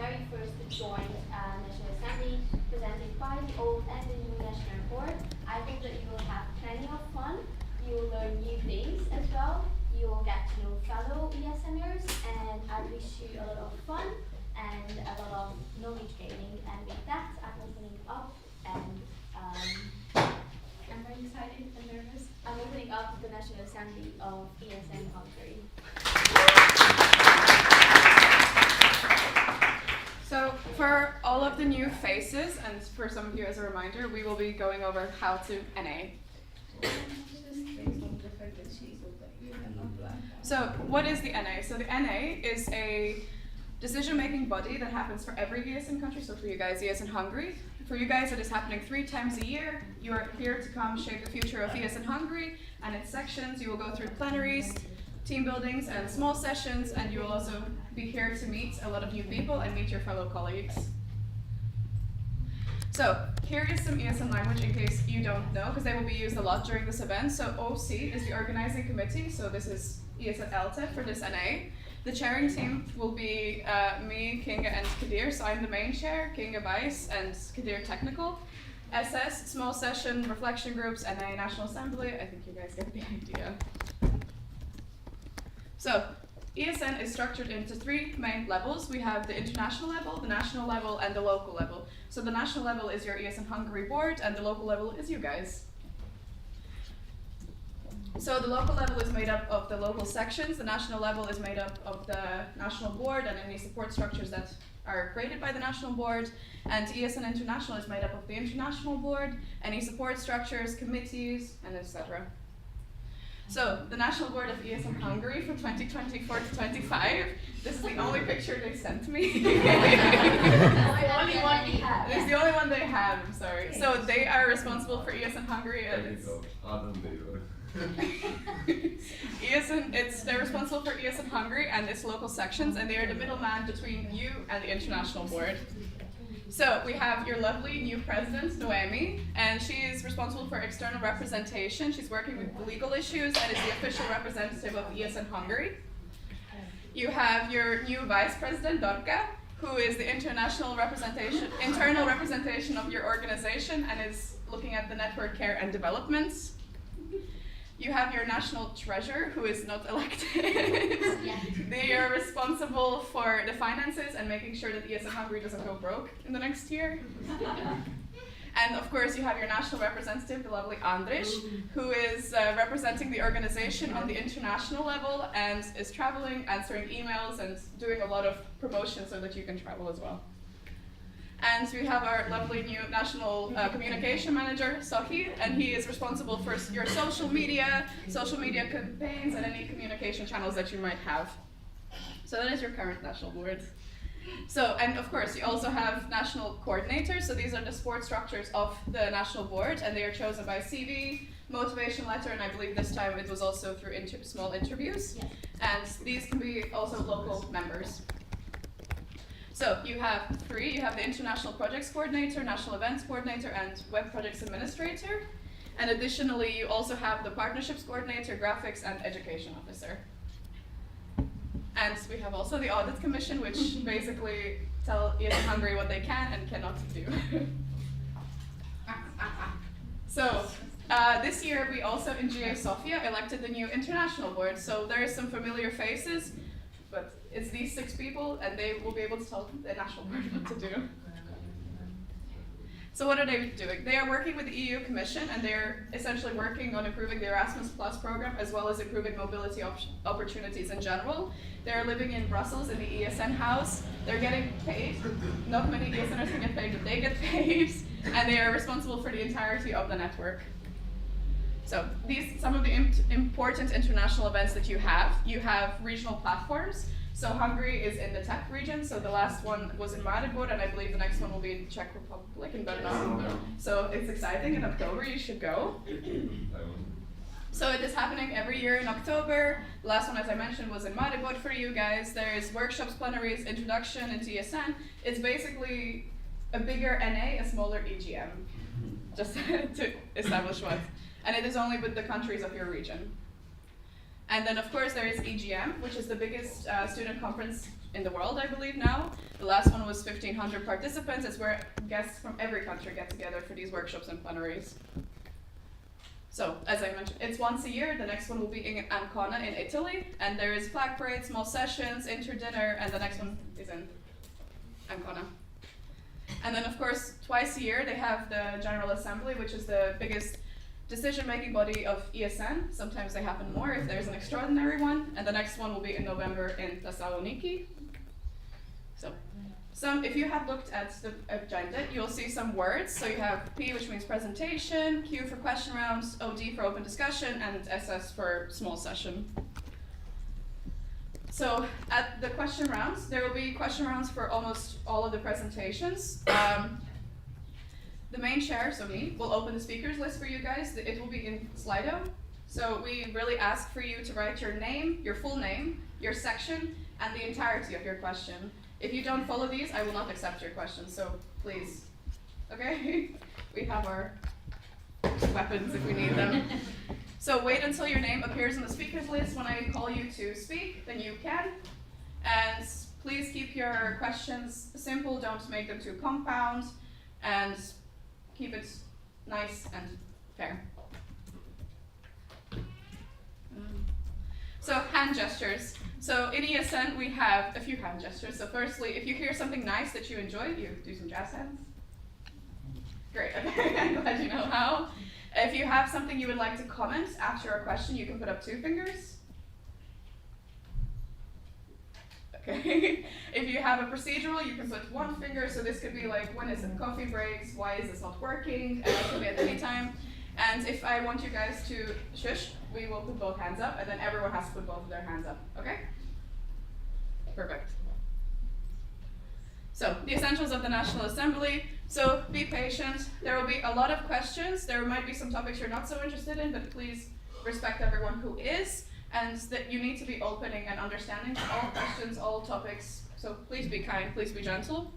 very first to join National Assembly, presented by the old and the new National Board. I hope that you will have plenty of fun. You will learn new things as well. You will get to know fellow ESNers, and I wish you a lot of fun and a lot of knowledge gaining. And with that, I'm opening up, and I'm very excited and nervous. I'm opening up the National Assembly of ESN Hungary. So for all of the new faces, and for some of you as a reminder, we will be going over how to NA. So what is the NA? So the NA is a decision-making body that happens for every ESN country. So for you guys, ESN Hungary. For you guys, it is happening 3 times a year. You are here to come shape the future of ESN Hungary and its sections. You will go through plenaries, team buildings, and small sessions, and you will also be here to meet a lot of new people and meet your fellow colleagues. So here is some ESN language in case you don't know, because they will be used a lot during this event. So OC is the organizing committee, so this is ESN ELTE for this NA. The chairing team will be me, Kinga, and Kadir, so I'm the main chair, Kinga vice, and Kadir technical. SS, small session, reflection groups, NA, National Assembly. I think you guys get the idea. So ESN is structured into 3 main levels. We have the international level, the national level, and the local level. So the national level is your ESN Hungary board, and the local level is you guys. So the local level is made up of the local sections, the national level is made up of the national board and any support structures that are created by the national board, and ESN International is made up of the international board, any support structures, committees, and etc. So the National Board of ESN Hungary for 2024 to 25. This is the only picture they sent me. It's the only one we have. It's the only one they have, I'm sorry. So they are responsible for ESN Hungary. They're responsible for ESN Hungary and its local sections, and they are the middleman between you and the international board. So we have your lovely new president, Noemi, and she is responsible for external representation. She's working with legal issues and is the official representative of ESN Hungary. You have your new vice president, Dorka, who is the internal representation of your organization and is looking at the network care and developments. You have your national treasurer, who is not elected. They are responsible for the finances and making sure that ESN Hungary doesn't go broke in the next year. And of course, you have your national representative, the lovely Andris, who is representing the organization on the international level and is traveling, answering emails, and doing a lot of promotion so that you can travel as well. And we have our lovely new national communication manager, Sohi, and he is responsible for your social media campaigns, and any communication channels that you might have. So that is your current national board. So, and of course, you also have national coordinators. So these are the support structures of the national board, and they are chosen by CV, motivation letter, and I believe this time it was also through small interviews. Yes. And these can be also local members. So you have 3. You have the International Projects Coordinator, National Events Coordinator, and Web Projects Administrator. And additionally, you also have the Partnerships Coordinator, Graphics, and Education Officer. And we have also the Audit Commission, which basically tell ESN Hungary what they can and cannot do. So this year, we also in GA Sofia elected the new international board. So there are some familiar faces, but it's these 6 people, and they will be able to tell the national board what to do. So what are they doing? They are working with the EU Commission, and they're essentially working on improving the Erasmus Plus program, as well as improving mobility opportunities in general. They're living in Brussels in the ESN house. They're getting paid. Not many ESNers can get paid, but they get paid, and they are responsible for the entirety of the network. So some of the important international events that you have regional platforms. So Hungary is in the TEP region, so the last one was in Maribor, and I believe the next one will be in Czech Republic, in Brno. So it's exciting, in October you should go. So it is happening every year in October. The last one, as I mentioned, was in Maribor for you guys. There's workshops, plenaries, introduction into ESN. It's basically a bigger NA, a smaller EGM, just to establish what. And it is only with the countries of your region. And then, of course, there is EGM, which is the biggest student conference in the world, I believe now. The last one was 1,500 participants. It's where guests from every country get together for these workshops and plenaries. So, as I mentioned, it's once a year. The next one will be in Ancona in Italy, and there is flag parade, small sessions, inter-dinner, and the next one is in Ancona. And then, of course, twice a year they have the General Assembly, which is the biggest decision-making body of ESN. Sometimes they happen more if there's an extraordinary one, and the next one will be in November in Thessaloniki. So, if you have looked at the agenda, you'll see some words. So you have P, which means presentation, Q for question rounds, OD for open discussion, and SS for small session. So at the question rounds, there will be question rounds for almost all of the presentations. The main chair, so me, will open the speakers list for you guys. It will be in Slido. So we really ask for you to write your name, your full name, your section, and the entirety of your question. If you don't follow these, I will not accept your question, so please, okay? We have our weapons if we need them. So wait until your name appears in the speakers list. When I call you to speak, then you can. And please keep your questions simple, don't make them too compound, and keep it nice and fair. So hand gestures. So in ESN we have a few hand gestures. So firstly, if you hear something nice that you enjoy, you do some jazz hands. Great, okay, I'm glad you know how. If you have something you would like to comment after a question, you can put up 2 fingers. Okay. If you have a procedural, you can put 1 finger. So this could be like, when is it coffee breaks? Why is this not working? And it could be at any time. And if I want you guys to shush, we will put both hands up, and then everyone has to put both of their hands up, okay? Perfect. So, the essentials of the National Assembly. So, be patient. There will be a lot of questions. There might be some topics you're not so interested in, but please respect everyone who is, and that you need to be opening and understanding to all questions, all topics. So, please be kind, please be gentle.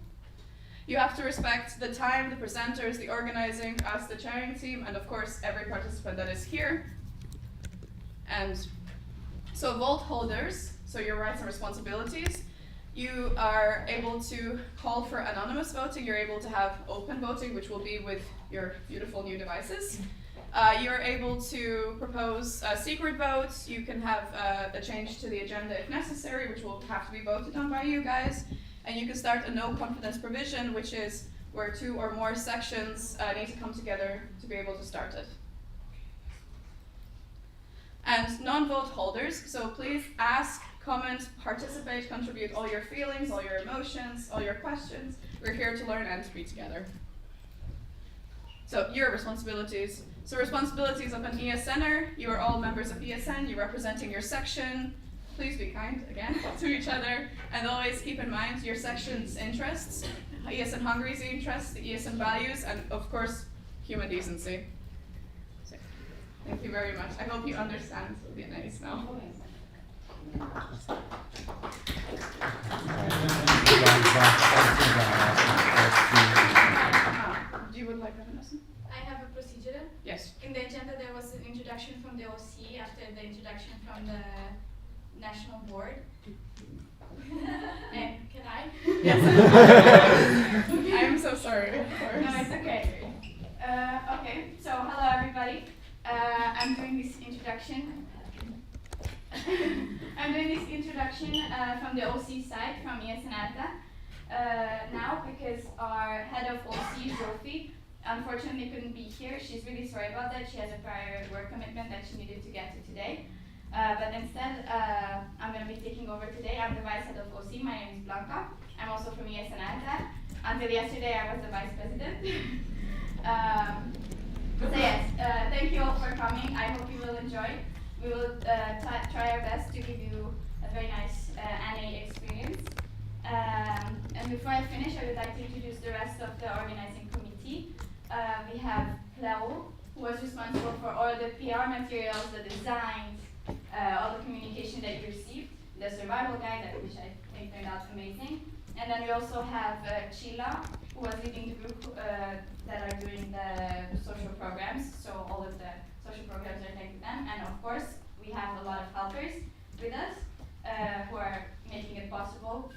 You have to respect the time, the presenters, the organizing, us, the chairing team, and of course every participant that is here. And so vote holders, so your rights and responsibilities, you are able to call for anonymous voting, you're able to have open voting, which will be with your beautiful new devices. You're able to propose secret votes, you can have a change to the agenda if necessary, which will have to be voted on by you guys. And you can start a no confidence provision, which is where 2 or more sections need to come together to be able to start it. And non-vote holders, so please ask, comment, participate, contribute all your feelings, all your emotions, all your questions. We're here to learn and to be together. So your responsibilities. So responsibilities of an ESNer, you are all members of ESN, you're representing your section. Please be kind, again, to each other, and always keep in mind your section's interests, ESN Hungary's interests, the ESN values, and of course, human decency. So, thank you very much. I hope you understand Vietnamese now. You would like to have a lesson? I have a procedure. Yes. In the agenda there was an introduction from the OC after the introduction from the National Board. And can I? Yes. I'm so sorry, of course. No, it's okay. Okay, so hello everybody. I'm doing this introduction. I'm doing this introduction from the OC side, from ESN now, because our head of OC, Sophie, unfortunately couldn't be here. She's really sorry about that. She has a prior work commitment that she needed to get to today. But instead, I'm going to be taking over today. I'm the vice head of OC. My name is Blanca. I'm also from ESN. Until yesterday, I was the vice president. So yes, thank you all for coming. I hope you will enjoy. We will try our best to give you a very nice NA experience. And before I finish, I would like to introduce the rest of the organizing committee. We have Cleo, who was responsible for all the PR materials, the designs, all the communication that you received, the survival guide, which I think turned out amazing. And then we also have Sheila, who was leading the group that are doing the social programs. So all of the social programs are thanks to them. And of course, we have a lot of helpers with us who are making it possible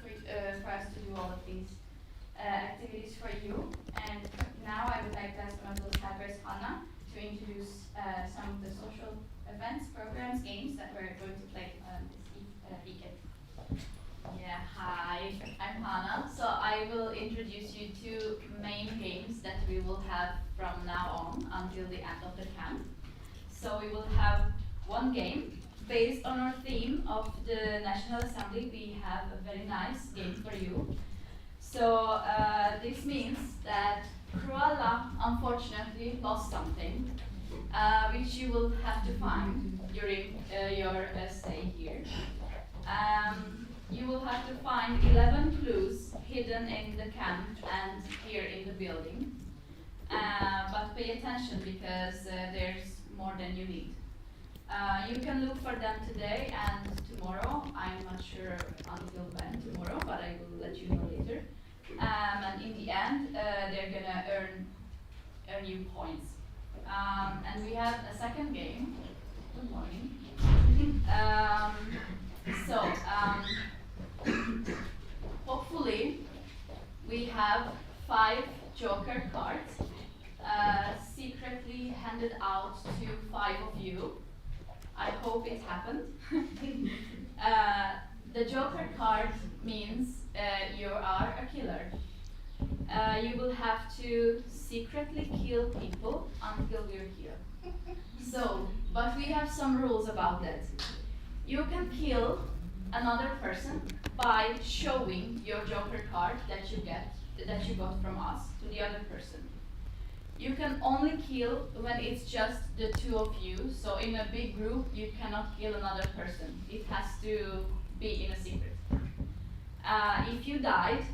for us to do all of these activities for you. And now I would like to ask one of those helpers, Hannah, to introduce some of the social events, programs, games that we're going to play this weekend. Yeah, hi, I'm Hannah. So I will introduce you to main games that we will have from now on until the end of the camp. So we will have one game based on our theme of the National Assembly. We have a very nice game for you. So this means that Cruella unfortunately lost something, which you will have to find during your stay here. You will have to find 11 clues hidden in the camp and here in the building. But pay attention because there's more than you need. You can look for them today and tomorrow. I'm not sure until when tomorrow, but I will let you know later. And in the end, they're gonna earn you points. And we have a second game. Good morning. Hopefully, we have 5 joker cards secretly handed out to 5 of you. I hope it happened. The joker card means you are a killer. You will have to secretly kill people until we're here. But we have some rules about that. You can kill another person by showing your joker card that you got from us to the other person. You can only kill when it's just the 2 of you. So in a big group, you cannot kill another person. It has to be in a secret. If you died,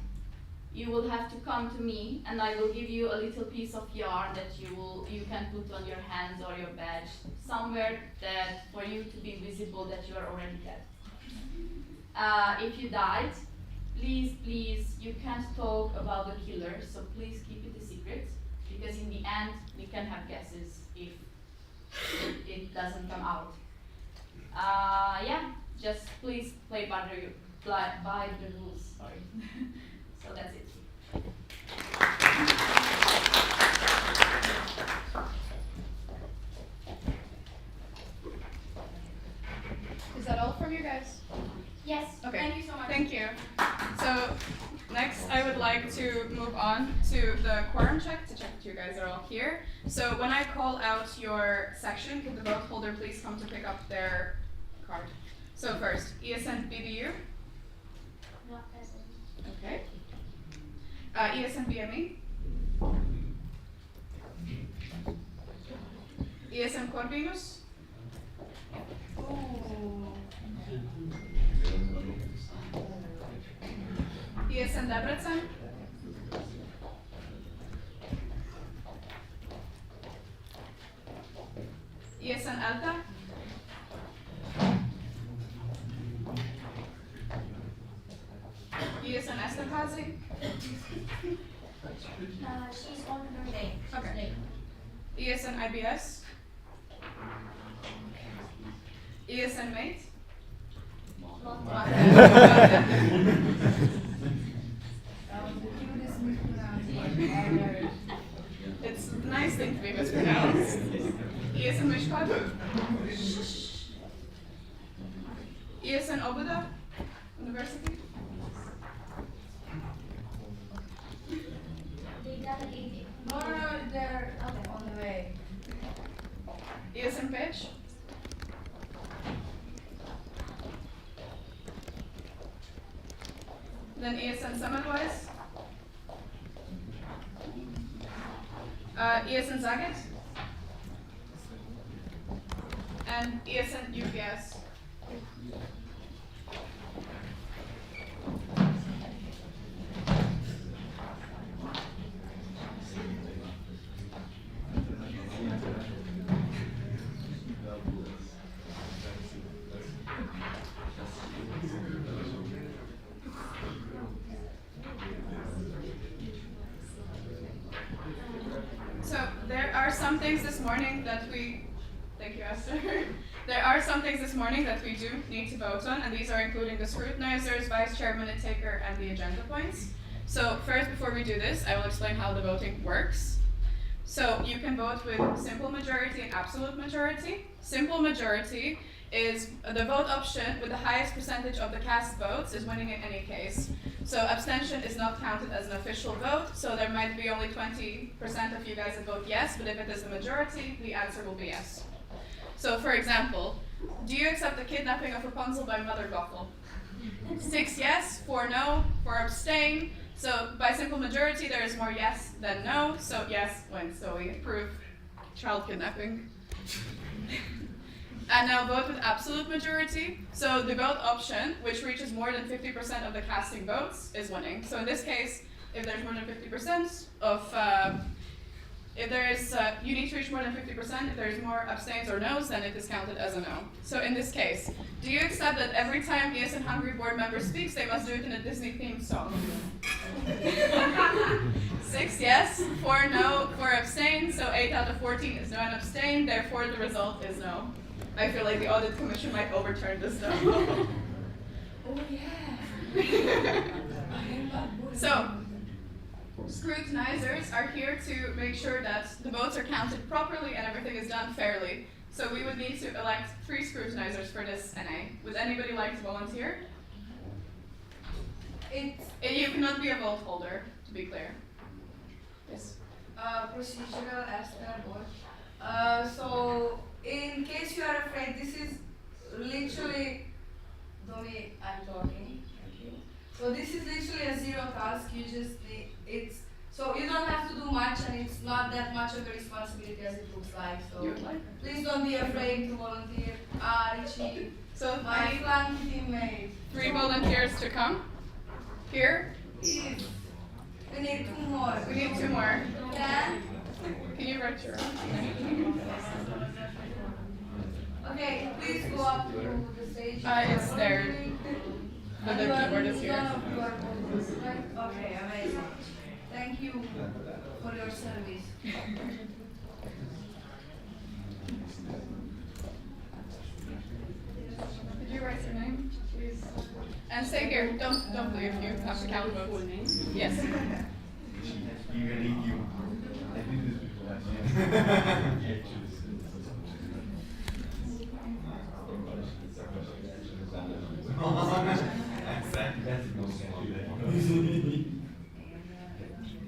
you will have to come to me, and I will give you a little piece of yarn that you can put on your hands or your badge, somewhere that for you to be visible that you are already dead. If you died, please, you can't talk about the killer, so please keep it a secret, because in the end, we can have guesses if it doesn't come out. Yeah, just please play by the rules, sorry. So that's it. Is that all from you guys? Yes. Okay. Thank you so much. Thank you. So next I would like to move on to the quorum check to check that you guys are all here. So when I call out your section, could the vote holder please come to pick up their card? So first, ESN BBU. Not present. Okay. ESN BME. ESN Corvinus. ESN Debrecen. ESN Elta. ESN Esterházy. She's on her day. Okay. ESN IBS. ESN Mate. It's a nice thing to be mispronounced. ESN Mishkad. ESN Obuda University. They delegated. No, they're on the way. ESN Pitch. Then ESN Semmelweis. ESN Zagat. And ESN UPS. So there are some things this morning that we, thank you Esther, There are some things this morning that we do need to vote on, and these are including the scrutinizers, vice chair, minute taker, and the agenda points. So first, before we do this, I will explain how the voting works. So you can vote with simple majority and absolute majority. Simple majority is the vote option with the highest percentage of the cast votes is winning in any case. So abstention is not counted as an official vote, so there might be only 20% of you guys that vote yes, but if it is the majority, the answer will be yes. So for example, do you accept the kidnapping of Rapunzel by Mother Gothel? 6 yes, 4 no, 4 abstain. So by simple majority, there is more yes than no, so yes wins, so we approve child kidnapping. And now vote with absolute majority. So the vote option, which reaches more than 50% of the casting votes, is winning. So in this case, if there's more than 50% of, you need to reach more than 50%. If there's more abstains or no's, then it is counted as a no. So in this case, do you accept that every time ESN Hungary board member speaks, they must do it in a Disney themed song? 6 yes, 4 no, 4 abstain, so 8 out of 14 is no and abstain, therefore the result is no. I feel like the audit commission might overturn this though. Oh yeah. So, scrutinizers are here to make sure that the votes are counted properly and everything is done fairly. So we would need to elect 3 scrutinizers for this NA. Would anybody like to volunteer? You cannot be a vote holder, to be clear. Yes. Procedural as board. So in case you are afraid, this is literally the way I'm talking. Thank you. So this is literally a zero task. You just so you don't have to do much, and it's not that much of a responsibility as it looks like. So please don't be afraid to volunteer. Richie, So my flunky teammate. 3 volunteers to come. Here. Please. We need 2 more. We need 2 more. Yeah. Can you write your own? Okay, please go up to the stage. It's there. But the keyboard is here. Right? Okay, amazing. Thank you for your service. Could you write your name, please? And stay here. Don't leave. You have to count votes. Yes. You're gonna need you. I did this before.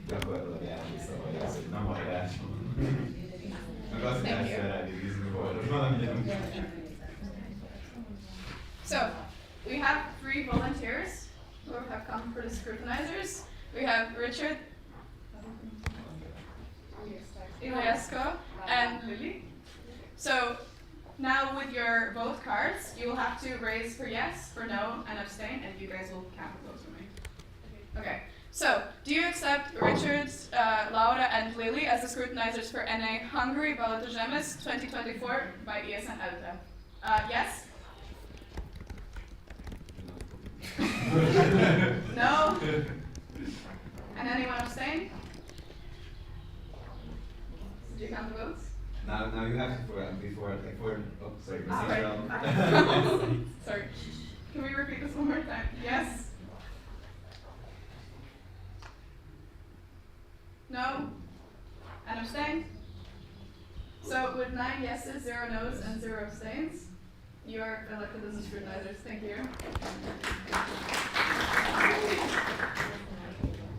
Gyakorlatilag elhiszem, hogy nem hajlás. Meg azt kell elnézni volt, valamilyen. So, we have 3 volunteers who have come for the scrutinizers. We have Richard, Ilyasko, and Lily. So, now with your vote cards, you will have to raise for yes, for no, and abstain, and you guys will count the votes for me. Okay. So, do you accept Richard, Laura, and Lily as the scrutinizers for NA Hungary Balotagemes 2024 by ESN Hungary? Yes? No? And anyone abstain? Did you count the votes? Now you have to before oh sorry, Sorry. procedural. Sorry. Can we repeat this one more time? Yes? No? And abstain? So with 9 yeses, 0 no's, and 0 abstains, you are elected as the scrutinizers. Thank you.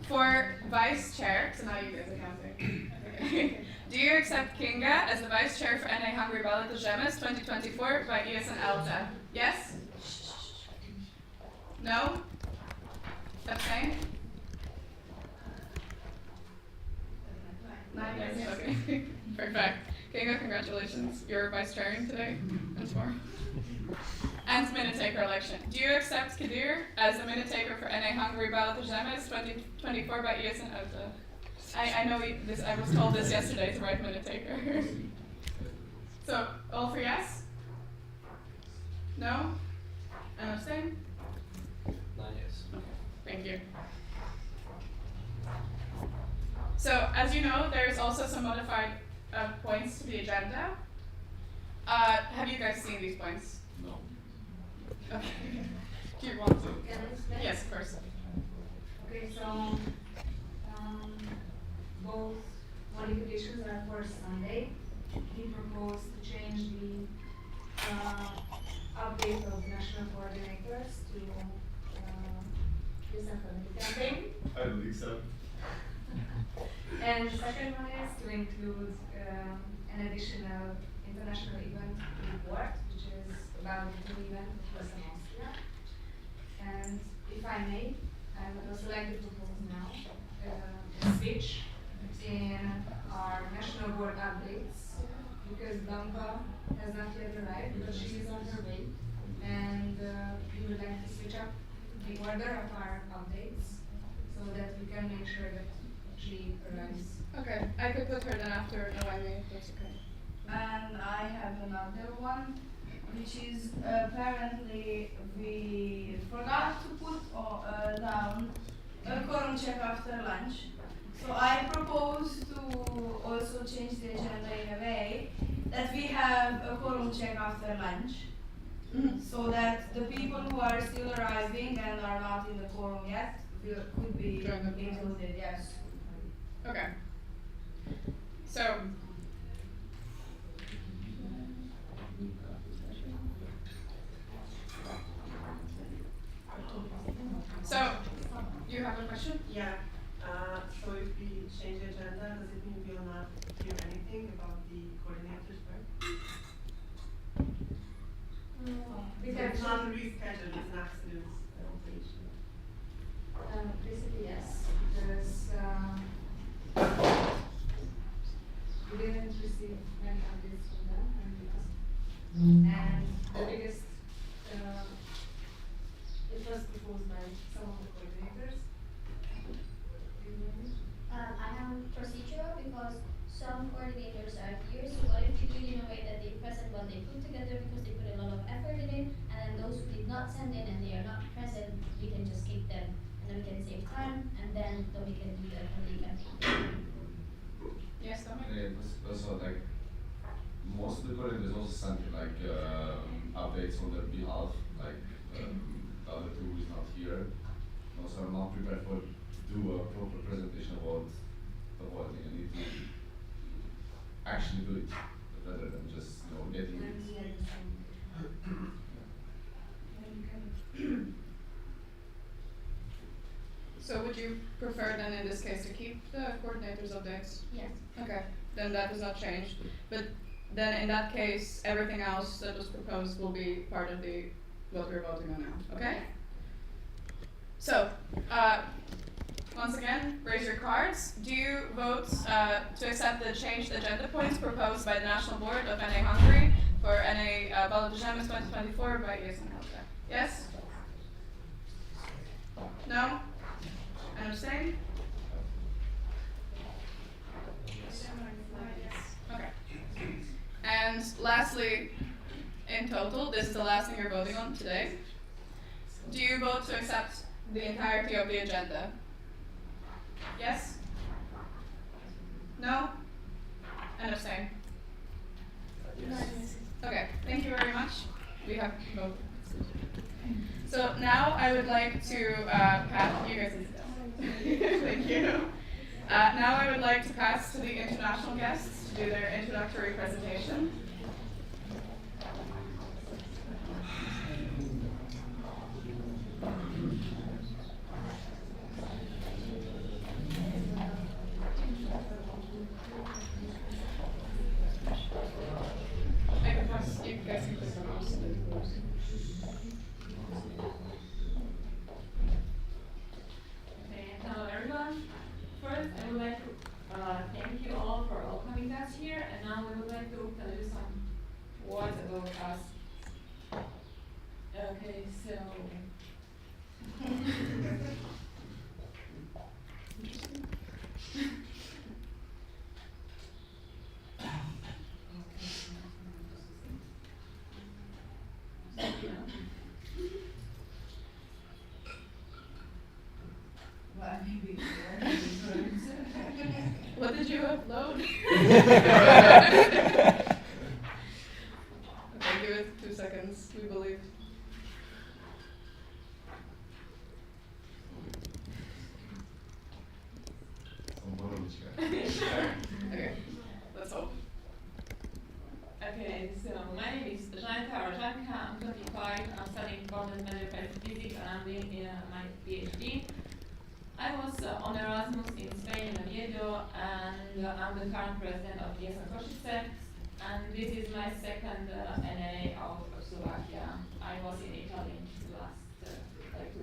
For vice chair, so now you guys are counting. Okay. Do you accept Kinga as the vice chair for NA Hungary Balotagemes 2024 by ESN Alta? Yes? No? Abstain? 9 yeses, okay. Perfect. Kinga, congratulations. You're vice chairing today and tomorrow. And minute taker election. Do you accept Kadir as the minute taker for NA Hungary Balotagemes 2024 by ESN Alta? I know this. I was told this yesterday to write minute taker. So, all for yes? No? And abstain? 9 yes. Okay, thank you. So, as you know, there's also some modified points to the agenda. Have you guys seen these points? No. Okay. Do you want to? Can I explain? Yes, of course. Okay, so both modifications are for Sunday. We propose to change the update of national coordinators to ESN Hungary campaign. I don't think so. And the second one is to include an additional international event report, which is about the event of Western Austria. And if I may, I would also like to propose now a switch in our national board updates, because Blanca has not yet arrived, because she is on her way. And we would like to switch up the order of our updates so that we can make sure that she arrives. Okay, I could put her then after Noemi, if that's okay. And I have another one, which is apparently we forgot to put down a quorum check after lunch. So I propose to also change the agenda in a way that we have a quorum check after lunch, so that the people who are still arriving and are not in the quorum yet could be Join the quorum. included, yes. Okay. So. So, you have a question? Yeah. So if we change the agenda, does it mean we will not hear anything about the coordinators, right? Because It's not rescheduled, it's an accident. I don't think so. Basically, yes, because we didn't receive many updates from them and the biggest, it was proposed by some of the coordinators. I have a procedure because some coordinators are here, so what if we do it in a way that the present one they put together because they put a lot of effort in it, and then those who did not send in and they are not present, we can just skip them, and then we can save time, and then we can do the complete campaign. Yes, Dominic? Yeah, also like most of the coordinators also sent like updates on their behalf, like the other two is not here. Also, I'm not prepared to do a proper presentation about the whole thing. I need to actually do it rather than just getting it. So would you prefer then in this case to keep the coordinators updates? Yes. Okay, then that does not change. But then in that case, everything else that was proposed will be part of the what we're voting on now, okay? So, once again, raise your cards. Do you vote to accept the changed agenda points proposed by the National Board of NA Hungary for NA Balodazemes 2024 by ESN Hungary? Yes? No? And abstain? Okay. And lastly, in total, this is the last thing you're voting on today. Do you vote to accept the entirety of the agenda? Yes? No? And abstain? Okay, thank you very much. We have voted. So now I would like to pass, you guys sit down. Thank you. Now I would like to pass to the international guests to do their introductory presentation. I can pass, you guys can click on mouse. Hello everyone. First, I would like to thank you all for welcoming us here, and now we would like to tell you some words about us. Okay, so What did you upload? Sure. Okay. Let's hope. Okay, so my name is Zsanka or Zsanka. I'm 25. I'm studying Content Management Physics and I'm doing my PhD. I was on Erasmus in Spain and Oviedo, and I'm the current president of ESN Hungary. And this is my second NA out of Slovakia. I was in Italy last like 2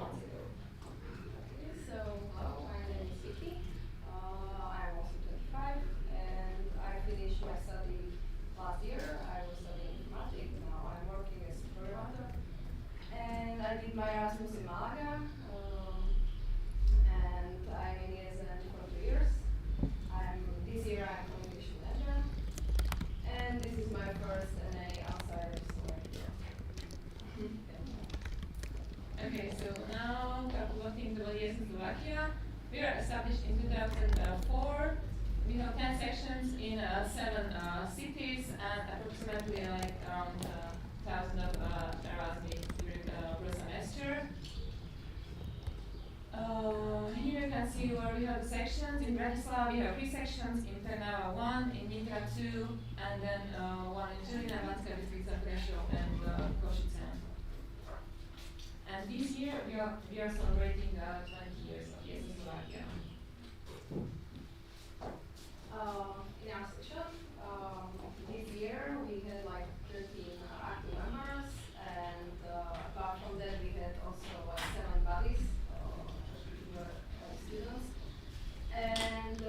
months ago. So, hello, my name is Vicky. I'm also 25 and I finished my study last year. I was studying informatics, now I'm working as a programmer. And I did my Erasmus in Malaga. And I'm in ESN for 2 years. This year I'm communication manager. And this is my first NA outside of Slovakia. Okay, so now a couple of things about ESN Slovakia. We were established in 2004. We have 10 sections in 7 cities and approximately like around 1,000 of Erasmus during per semester. Here you can see where we have the sections. In Bratislava we have 3 sections, in Trnava 1, in Nitra 2, and then 1 in Žilina, Banská Bystrica, Prešov, and Košice. And this year we are celebrating 20 years of ESN Slovakia. In our section, this year we had like 13 active members, and apart from that we had also like 7 buddies, who were students. And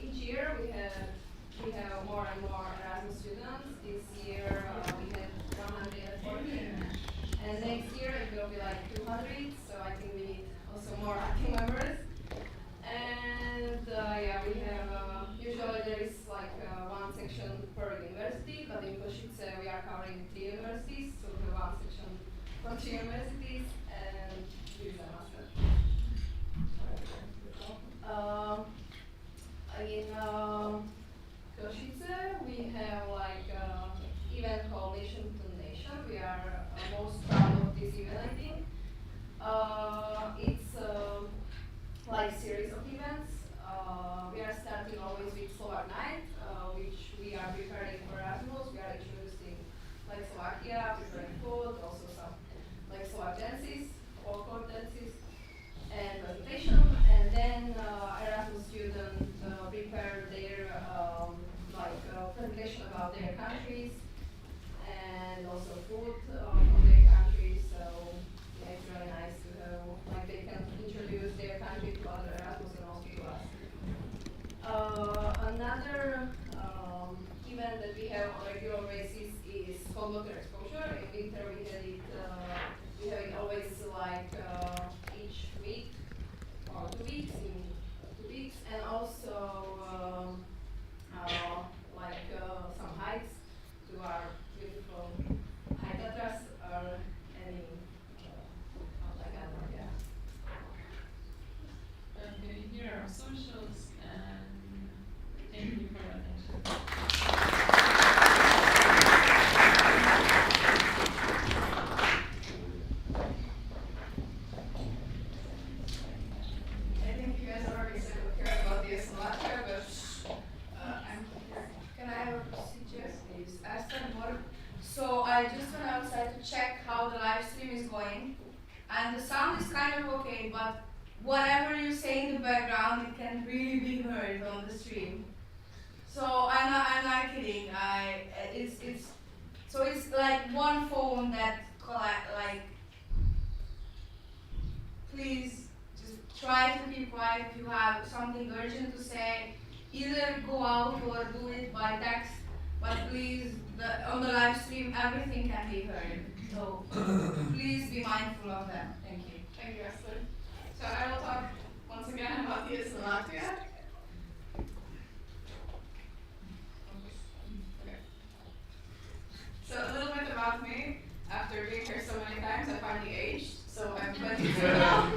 each year we have more and more Erasmus students. This year we had 140, and next year it will be like 200. So I think we need also more active members. And yeah, we have usually there is like 1 section per university, but in Košice we are covering 3 universities, so we have 1 section for 3 universities, and this is a master. In Košice we have like event called Nation to Nation. We are most proud of this event, I think. It's like series of events. We are starting always with Slovak Night, which we are preparing for Erasmus. We are introducing like Slovakia, preparing food, also some like Slovak dances, folklore dances, and presentation. And then Erasmus students prepare their presentation about their countries and also food from their countries. So yeah, it's really nice to have like they can introduce their country to other Erasmus and also to us. Another event that we have on a regular basis is cold water exposure. In winter we have it always like each week or 2 weeks, in 2 weeks, and also some hikes to our beautiful high Tatras or any like that, yeah. Okay, here are our socials, and thank you for your attention. I think you guys already said what cares about the Slovakia, but I'm here. Can I have a procedure, please? I studied more. So I just went outside to check how the live stream is going, and the sound is kind of okay, but whatever you say in the background, it can really be heard on the stream. So I'm not kidding. It's like one phone that like. Please just try to keep quiet. If you have something urgent to say, either go out or do it by text. But please, on the live stream, everything can be heard. So please be mindful of that. Thank you. Thank you, Esther. So I will talk once again about the Slovakia. Okay. So a little bit about me. After being here so many times, I finally aged. So I'm 22 now.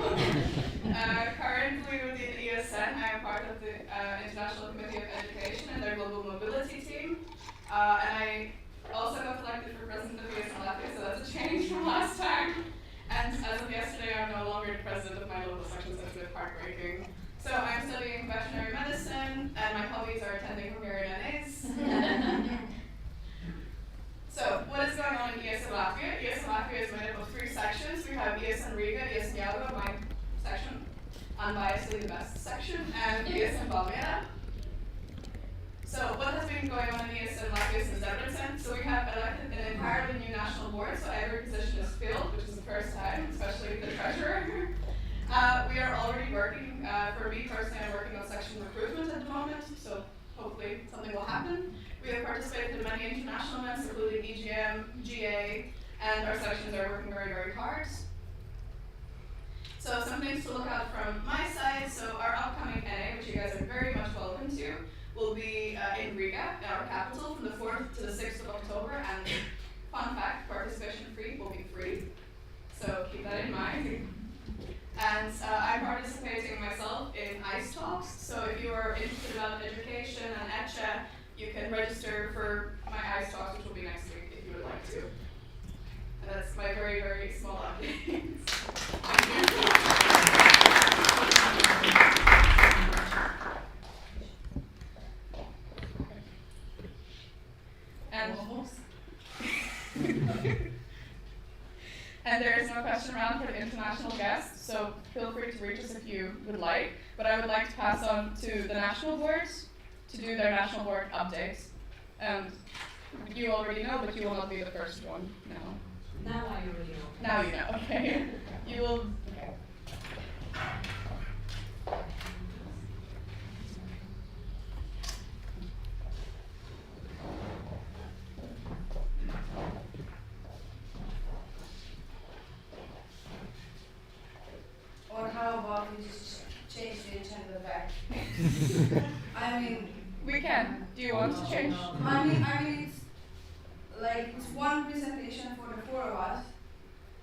Currently within ESN, I am part of the International Committee of Education and their Global Mobility team. And I also got elected for president of ESN Latvia, so that's a change from last time. And as of yesterday, I'm no longer the president of my local section, so it's a bit heartbreaking. So I'm studying veterinary are attending Hungarian NAs. So, what is going on in ESN Latvia? ESN Latvia is made up of 3 sections. We have ESN Riga, ESN Jelgava, my section, unbiasedly the best section, and ESN Valmiera. So, what has been going on in ESN Latvia since Debrecen? So, we have elected an entirely new national board, so every position is filled, which is the first time, especially the treasurer. We are already working, for me personally, I'm working on section recruitment at the moment, so hopefully something will happen. We have participated in many international events, including EGM, GA, and our sections are working very, very hard. So some things to look out from my side. So our upcoming NA, which you guys are very much welcome to, will be in Riga, our capital, from the 4th to the 6th of October. And fun fact, participation fee will be free. So keep that in mind. And I'm participating myself in ICE talks. So if you are interested about education and ECHA, you can register for my ICE talks, which will be next week if you would like to. And that's my very, very small update. And there is no question round for the international guests, so feel free to reach us if you would like. But I would like to pass on to the national boards to do their national board updates. And you already know, but you will not be the first one now. Now I already know. Now you know, okay. You will, okay. Or how about we just change the agenda back? I mean, We can. Do you want to change? I mean, it's like it's one presentation for the 4 of us,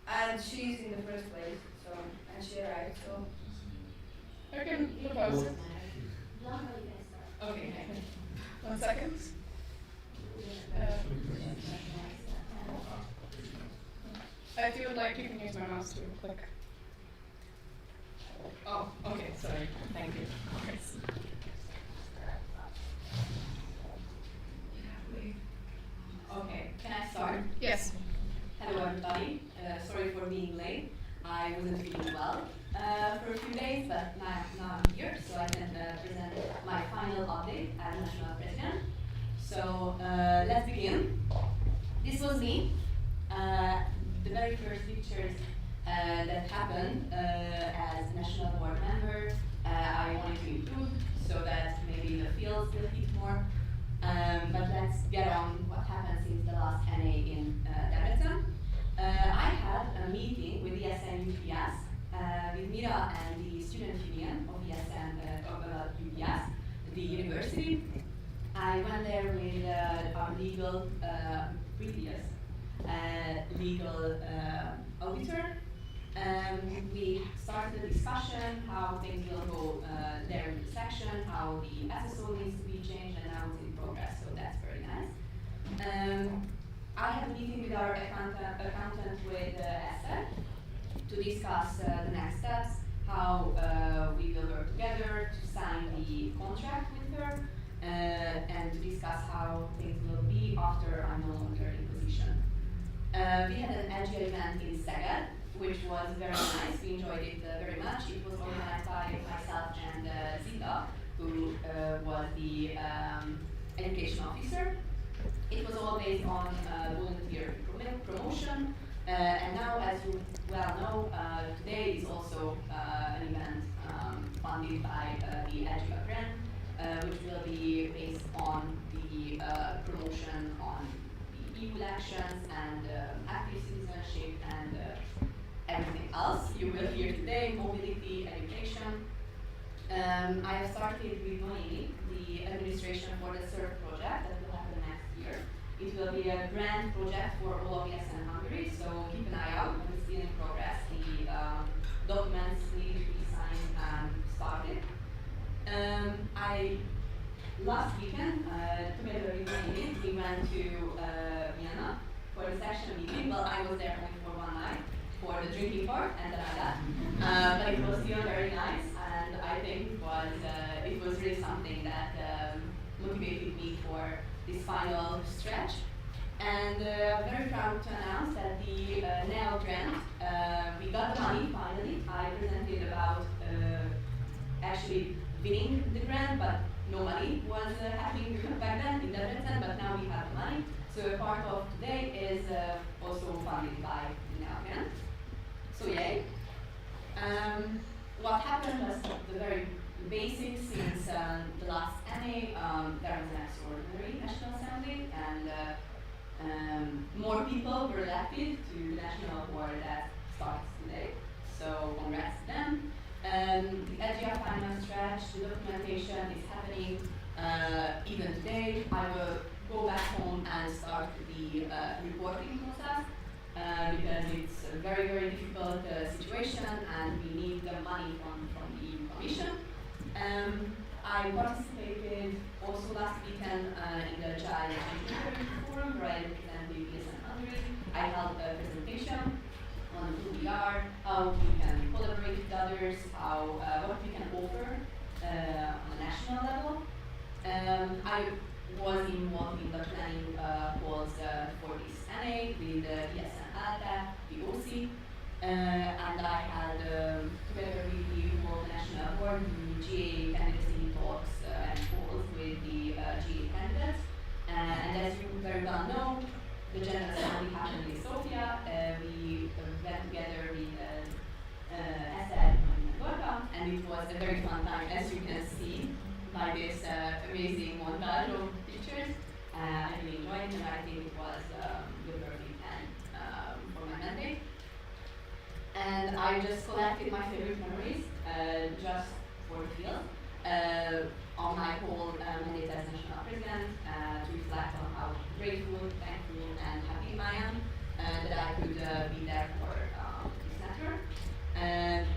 and she's in the first place, so and she arrived, so. I can propose it. Okay. 1 second. If you would like, you can use my mouse to click. Oh, okay, sorry. Thank you. Okay. Okay, can I start? Yes. Hello everybody, sorry for being late. I wasn't feeling well for a few days, but now I'm here, so I can present my final update as National President. So let's begin. This was me. The very first pictures that happened as National Board member, I wanted to improve so that maybe the fields will fit more. But let's get on what happened since the last NA in Debrecen. I had a meeting with ESN UPS, with Mira and the student union of ESN UPS, the university. I went there with our legal, previous legal auditor. We started a discussion how things will go there in the section, how the SSO needs to be changed, and now it's in progress, so that's very nice. I had a meeting with our accountant with Esther to discuss the next steps, how we will work together to sign the contract with her, and to discuss how things will be after I'm no longer in position. We had an EGA event in Szeged, which was very nice. We enjoyed it very much. It was organized by myself and Zita, who was the education officer. It was all based on volunteer promotion, and now, as you well know, today is also an event funded by the EDUA grant, which will be based on the promotion on the EU elections and active citizenship and everything else you will hear today, mobility, education. I have started with Noemi, the administration for the SURF project that will happen next year. It will be a grand project for all of ESN Hungary, so keep an eye out when it's still in progress. The documents need to be signed and started. Last weekend, together with Noemi, we went to Vienna for the section meeting. Well, I was there only for 1 night for the drinking part and then I left. But it was still very nice, and I think it was really something that motivated me for this final stretch. And I'm very proud to announce that the NEO grant, we got the money finally. I presented about actually winning the grant, but no money was happening back then in Debrecen, but now we have the money. So a part of today is also funded by the NEO grant. So yay. What happened was the very basics since the last NA, there was an extraordinary National Assembly, and more people were elected to the National Board that starts today. So congrats to them. The EGF final stretch, the documentation is happening even today. I will go back home and start the reporting process because it's a very, very difficult situation and we need the money from the EU Commission. I participated also last weekend in the Child Engagement Forum where I represented ESN Hungary. I held a presentation on who we are, how we can collaborate with others, how what we can offer on a national level. I was involved in the planning calls for this NA with ESN ALTA, the OC, and I had together with the National Board, the GA candidacy talks and calls with the GA candidates. And as you very well know, the General Assembly happened in Sofia. We went together with Esther and Gorka, and it was a very fun time, as you can see by this amazing montage of pictures. I really enjoyed it, and I think it was good learning and for my mandate. And I just collected my favorite memories just for the field on my whole mandate as national president to reflect on how grateful, thankful, and happy I am that I could be there for this network.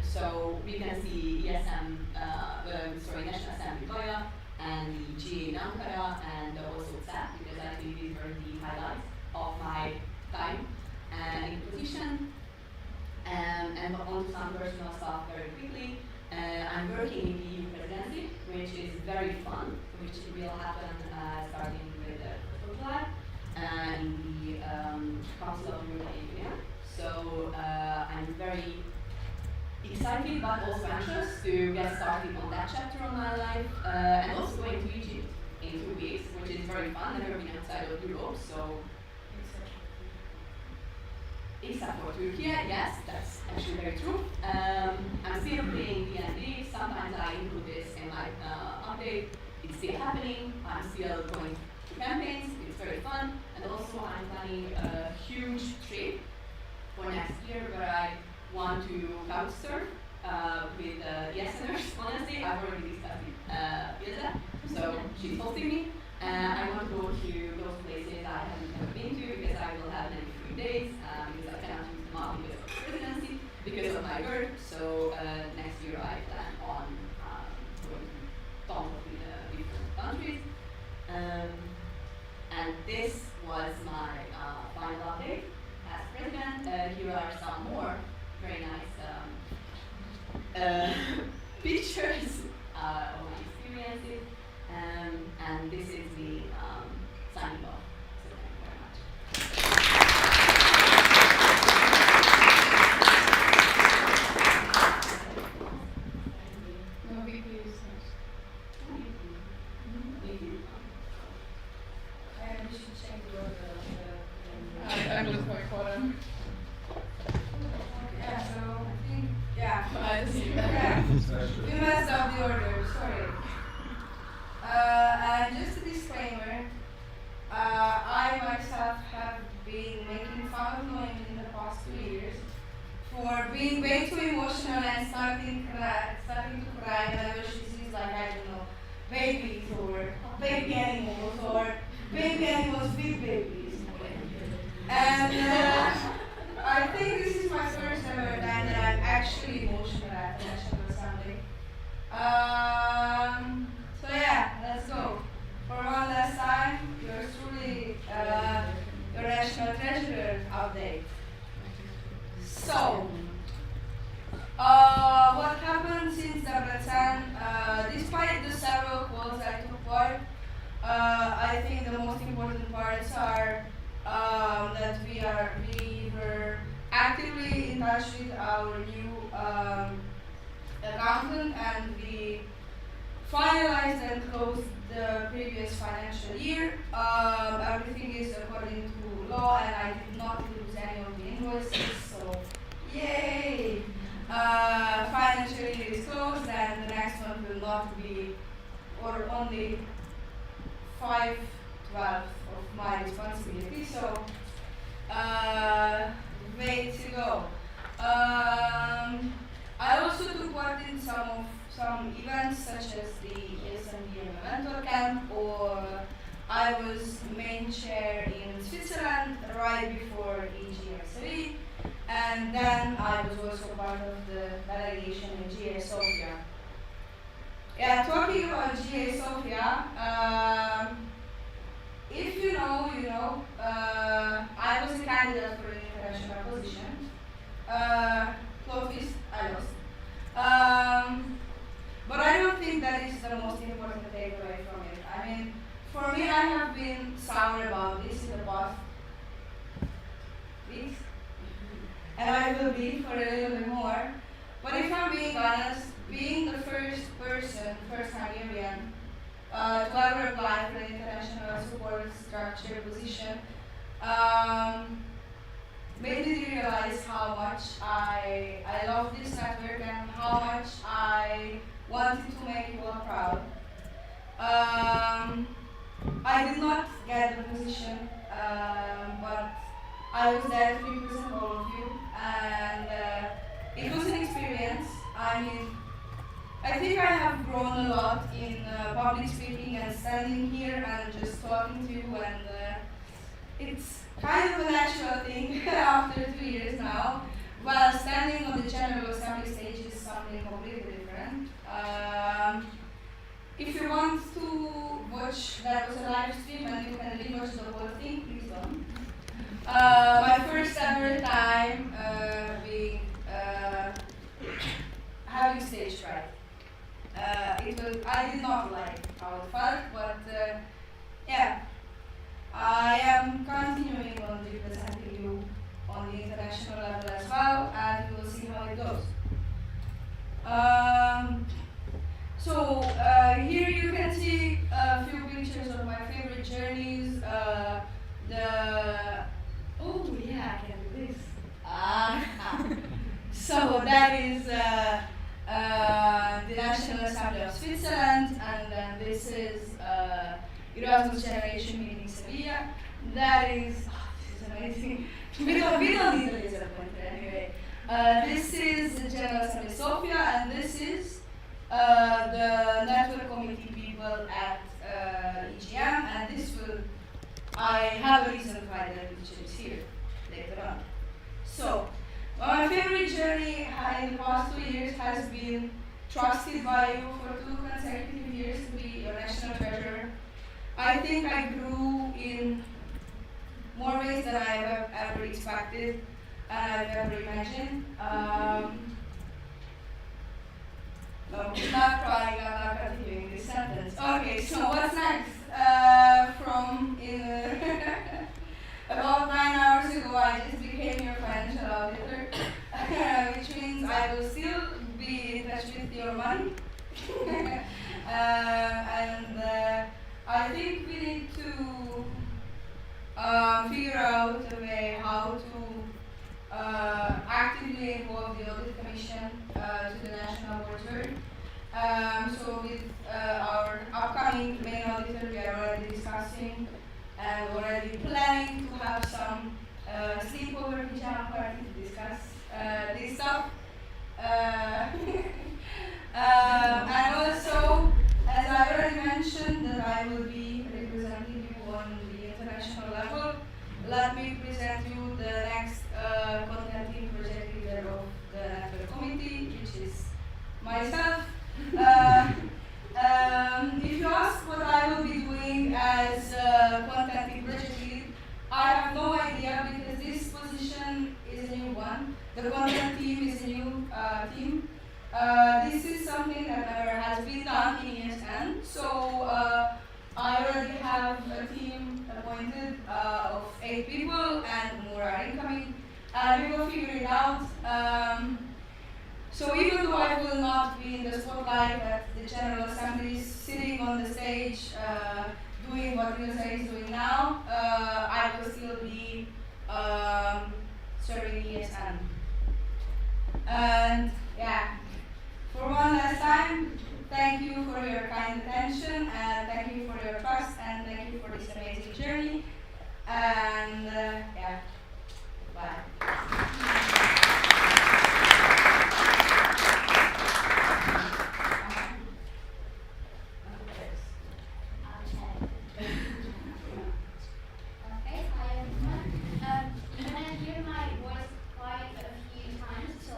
So we can see ESM, National Assembly Goya, and the GA in Ankara, and also CEP, because I think these were the highlights of my time in position. And on to some personal stuff very quickly. I'm working in the EU presidency, which is very fun, which will happen starting with July in the Council of European Union. So I'm very excited but also anxious to get started on that chapter of my life, and also going to Egypt in 2 weeks, which is very fun. I've never been outside of Europe, so except for Turkey, yes, that's actually very true. I'm still playing D&D. Sometimes I include this in my update. It's still happening. I'm still going to campaigns. It's very fun. And also I'm planning a huge trip for next year where I want to couch surf with ESNers. Honestly, I've already discussed with Ilse, so she's hosting me. I want to go to those places I haven't ever been to because I will have many free days because I cannot use them up because of the presidency, because of my work. So next year I plan on going to tons of different countries. And this was my final update as president. Here are some more very nice pictures of my experiences. And this is the signing off. So thank you very much. We should check the order. I'm just going for them. Yeah, so I think, yeah. Yeah. You messed up the order, sorry. And just a disclaimer, I think the most important parts are that we were actively in touch with our new accountant, and we finalized and closed the previous financial year. Everything is according to law, and I did not lose any of the invoices, so yay! Financial year is closed, and the next one will not be, or only 5/12 of my responsibility, so way to go. I also took part in some events such as the ESN Mentor Camp, or I was main chair in Switzerland right before EGSV, and then I was also part of the delegation in GA Sofia. Yeah, talking about GA Sofia, if you know, you know. I was a candidate for an international position. Plot twist, I lost. But I don't think that is the most important takeaway from it. I mean, for me, I have been sour about this in the past weeks, and I will be for a little bit more. But if I'm being honest, being the first Hungarian to ever apply for an international support structure position, made me realize how much I love this network and how much I wanted to make you all proud. I did not get the position, but I was there to represent all of you, and it was an experience. I mean, I think I have grown a lot in public speaking and standing here and just talking to you, and it's kind of a natural thing after 2 years now, while standing on the General Assembly stage is something completely different. If you want to watch, that was a live stream and you can rewatch the whole thing, please don't. My first ever time being having stage fright. I did not like how it felt, but yeah, I am continuing on representing you on the international level as well, and we will see how it goes. So here you can see a few pictures of my favorite journeys. Oh yeah, I can do this. So that is the National Assembly of Switzerland, and then this is Erasmus Generation Meeting Sevilla. That is, this is amazing. we don't need a laser pointer anyway. This is the General Assembly Sofia, and this is the network committee people at EGM, and this will, I have a reason why the picture is here later on. So, my favorite journey in the past 2 years has been trusted by you for 2 consecutive years to be your national treasurer. I think I grew in more ways than I have ever expected and I've ever imagined. No, not crying, I'm not continuing this sentence. Okay, so what's next? About 9 hours ago, I just became your financial auditor, which means I will still be in touch with your money. And I think we need to figure out a way how to actively involve the audit commission to the national board's work. So with our upcoming main auditor, we are already discussing and already planning to have some sleepover pajama party to discuss this stuff. And also, as I already mentioned, that I will be representing you on the international level. Let me present you the next content team project leader of the network committee, which is myself. If you ask what I will be doing as content team project lead, I have no idea because this position is a new one. The content team is a new team. This is something that never has been done in ESN, so I already have a team appointed of 8 people, and more are incoming. We will figure it out. So even though I will not be in the spotlight at the General Assembly, sitting on the stage, doing what Ilse is doing now, I will still be serving ESN. And yeah, for one last time, thank you for your kind attention, and thank you for your trust, and thank you for this amazing journey. And yeah, bye. Okay, hi everyone. You're gonna hear my voice quite a few times, so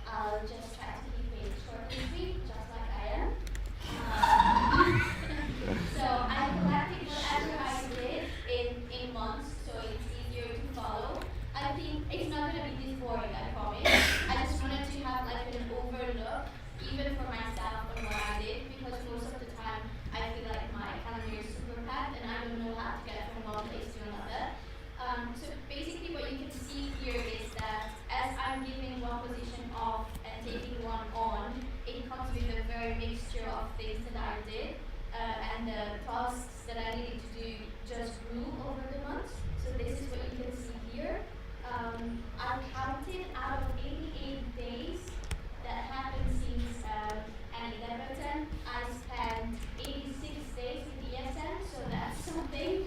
I'll just try to keep it short and sweet, just like I am. So I collected whatever I did in months, so it's easier to follow. I think it's not gonna be this boring, I promise. I just wanted to have like an overlook, even for myself, on what I did, because most of the time I feel like my calendar is super packed and I don't know how to get from one place to another. So basically what you can see here is that as I'm giving one position off and taking one on, it comes with a very mixture of things that I did, and the tasks that I needed to do just grew over the months. So this is what you can see here. I counted out of 88 days that happened since Annie Leverton. I spent 86 days with ESN, so that's something.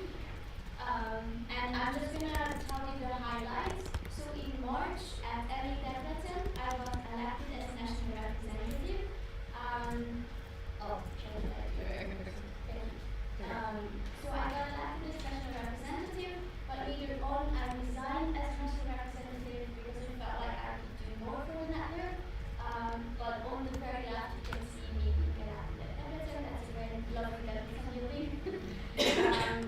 And I'm just gonna tell you the highlights. So in March at Annie Leverton, I was elected as national representative. So I got elected as national representative, but later on I resigned as national representative because I felt like I could do more for the network. But on the very left you can see me being elected at Everton. That's a very lovely feeling.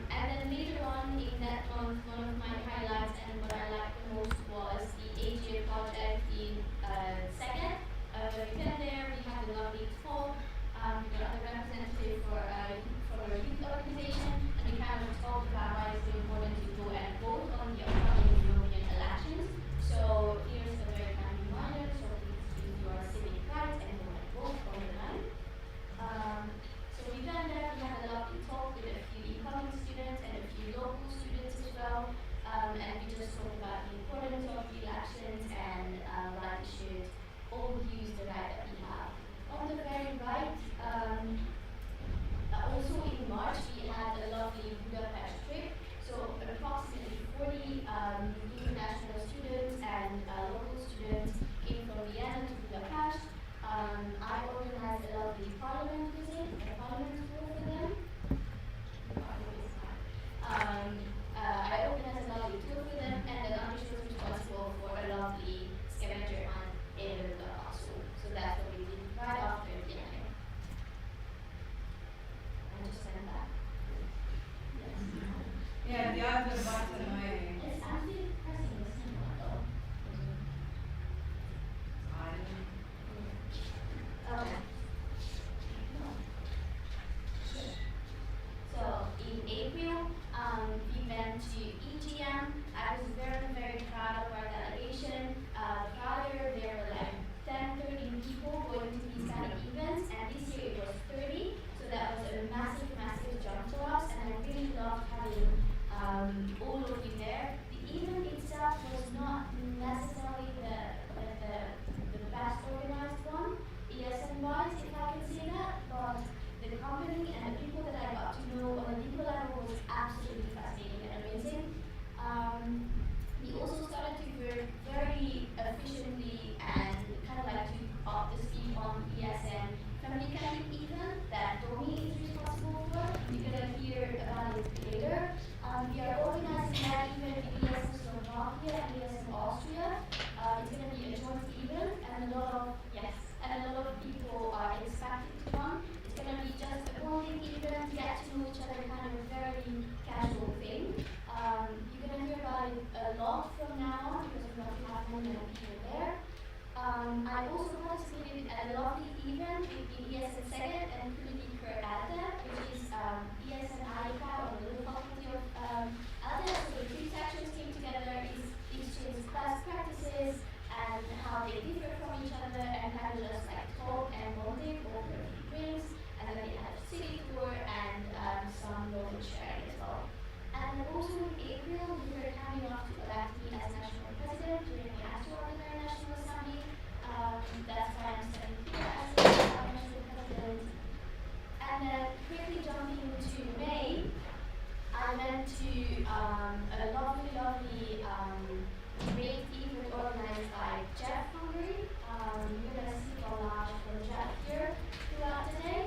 And then later on in that month, one of my highlights and what I liked the most was the AGA project in Szeged. When we went there, we had a lovely talk. We got the representative for a youth organization, and we kind of talked about why it's so important to go and vote on the upcoming European elections. So here's a very kind reminder, so please use your civic rights and go and vote all the time. So we done that. We I went to a lovely, great event organized by Jeff Hungary. You're going to see a lot from Jeff here throughout the day.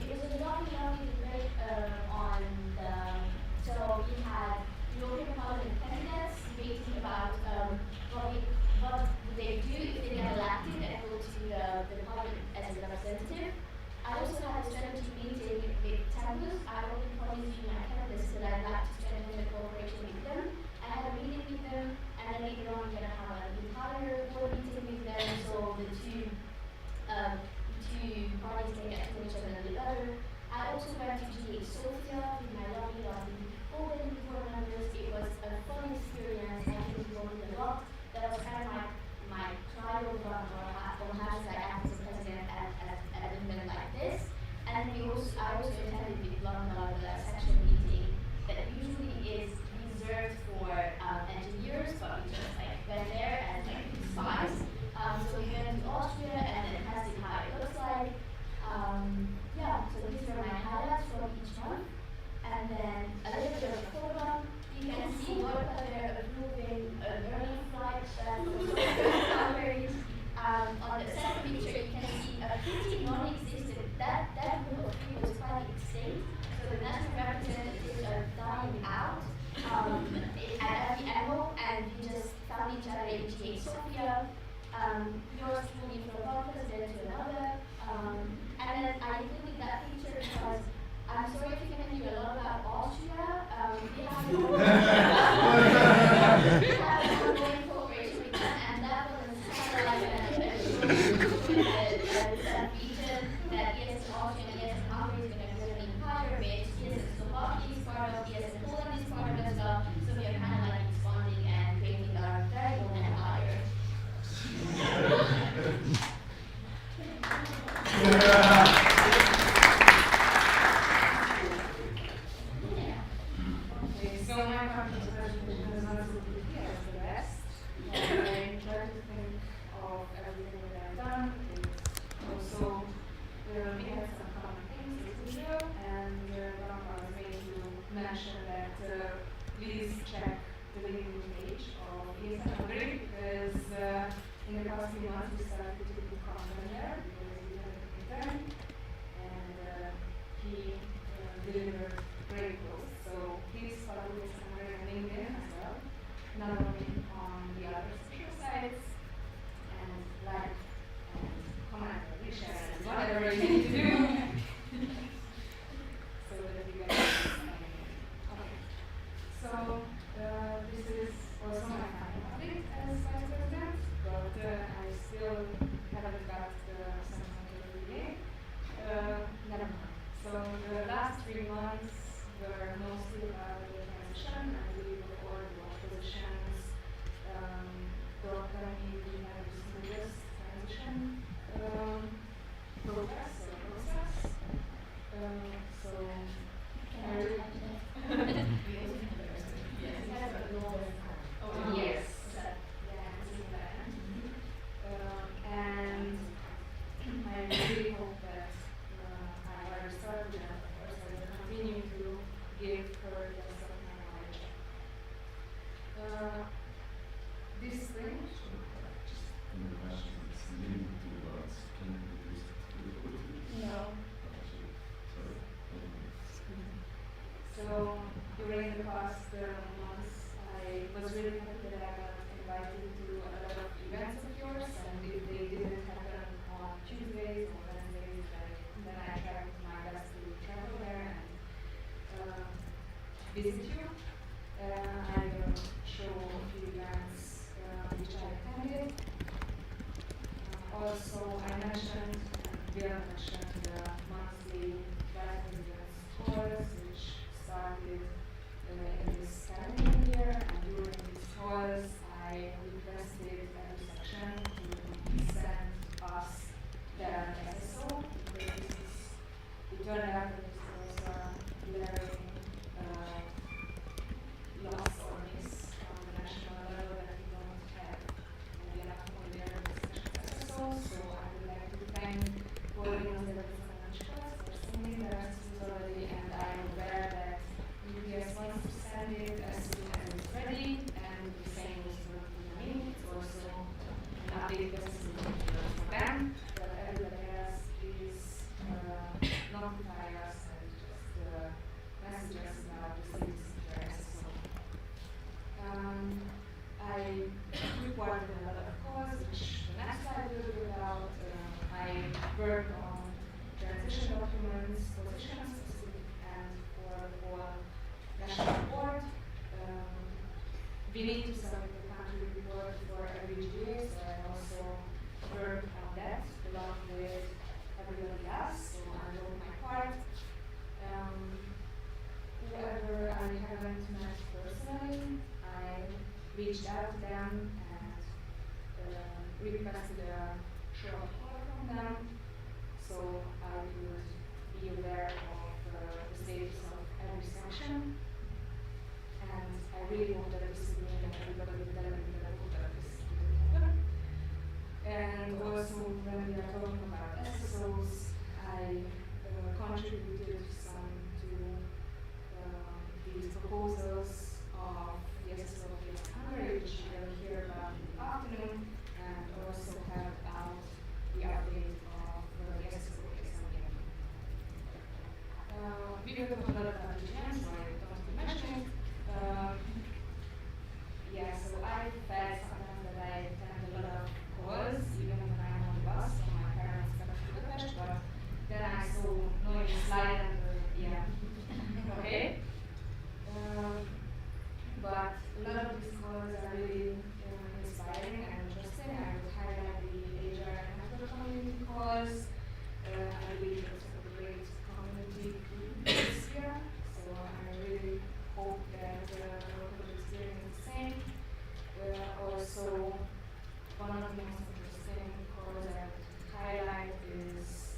It was a lovely debate on the, so we had European Parliament candidates debating about what would they do if they get elected and go to the parliament as a representative. I also had a strategy meeting with Tempus. I already promised you my candidates that I'd like to strengthen the cooperation with them. I had a meeting with them, and then later on we're going to have an entire board meeting with them, so the two parties can get to know each other a little better. I also went to GA Sofia with my lovely open board members. It was a fun experience. I think we learned a lot. That was kind of my trial run on how to act as a president at an event like this. And I also attended with London section meeting that usually is reserved for engineers, but we just went there and spies. So we went to Austria and then tested how it looks like. So these are my highlights from each month. And then a little bit of a program. You can see what they're approving an early flight that was Hungary. On the second picture, you can see a pretty non-existent, that group of people is quite extinct. So the national representatives are dying out at every angle, and we just found each other in GA Sofia. Yours moving from one president to another. And then I included that picture because I'm sorry if you can hear a lot about Austria. We have an ongoing cooperation with them, and that was kind of like a region that ESN Austria and ESN Hungary is going to build an empire with. ESN Slovakia is part of, ESN Poland is part of as well. So we are kind of like responding and creating our very own empire. Okay, so my contribution is not to be as the best. I try to think of everything that I've done. Also, we had some common things as usual, and one of us made to mention that please check the LinkedIn page of ESN Hungary, because in the past few months we started to do content there because we had an intern, and he delivered great posts. So please follow ESN Hungary on LinkedIn as well, not only on the other social sites, and like and comment and reshare and whatever you need to do. So that you guys okay. So this is also my final update as vice president, but I still haven't got the assignment of the day. Never mind. So the last 3 months were mostly about the transition. I believe before the positions, don't tell me we have the smoothest transition process. So can I yes. And I really hope that I start with that, of course, I will continue to give her the best of my knowledge. This spring, no. So during the past months, I was really happy that I got invited to a lot of events of yours, and if they didn't happen on Tuesdays or Wednesdays, then I tried my best to travel there and visit you. I will show a few events which I attended. Also, I mentioned, Bill mentioned the monthly vice president's course, which started in this calendar year, and during this course, I requested every section to send us their SSO, because it turned out that this was glaring loss or miss on the national level that we don't have enough for their SSO. So I would like to thank Coordinator for sending that already, and I am aware that UPS messages about the city's interests. I recorded a lot of calls, which the next slide will be about. I worked on transition documents, position specific, and for the whole national board. We need to submit the country report for every GA, so I also worked on that along with everybody else, so I wrote my part. Whoever I haven't met personally, I reached out to them and requested a short call from them, so I could be aware of the status of every section. And I really hope that this will mean that everybody will benefit, and I hope that this will happen. And also, when we are talking about SSOs, I contributed some to these proposals of the SSO of ESN Hungary, which you will hear about in the afternoon, and also have out the update of the SSO of ESN Hungary. We will talk a lot about the GM, so I don't keep mentioning it. Yeah, so I felt sometimes that I attend a lot of calls, even when I'm on the bus from my parents back to Budapest, but then I saw knowing the slide and yeah, okay. But a lot of these calls are really inspiring and interesting. I would highlight the HR and network community calls. I believe it's a great community group this year, so I really hope that local experience is the same. Also, one of the most interesting calls I would highlight is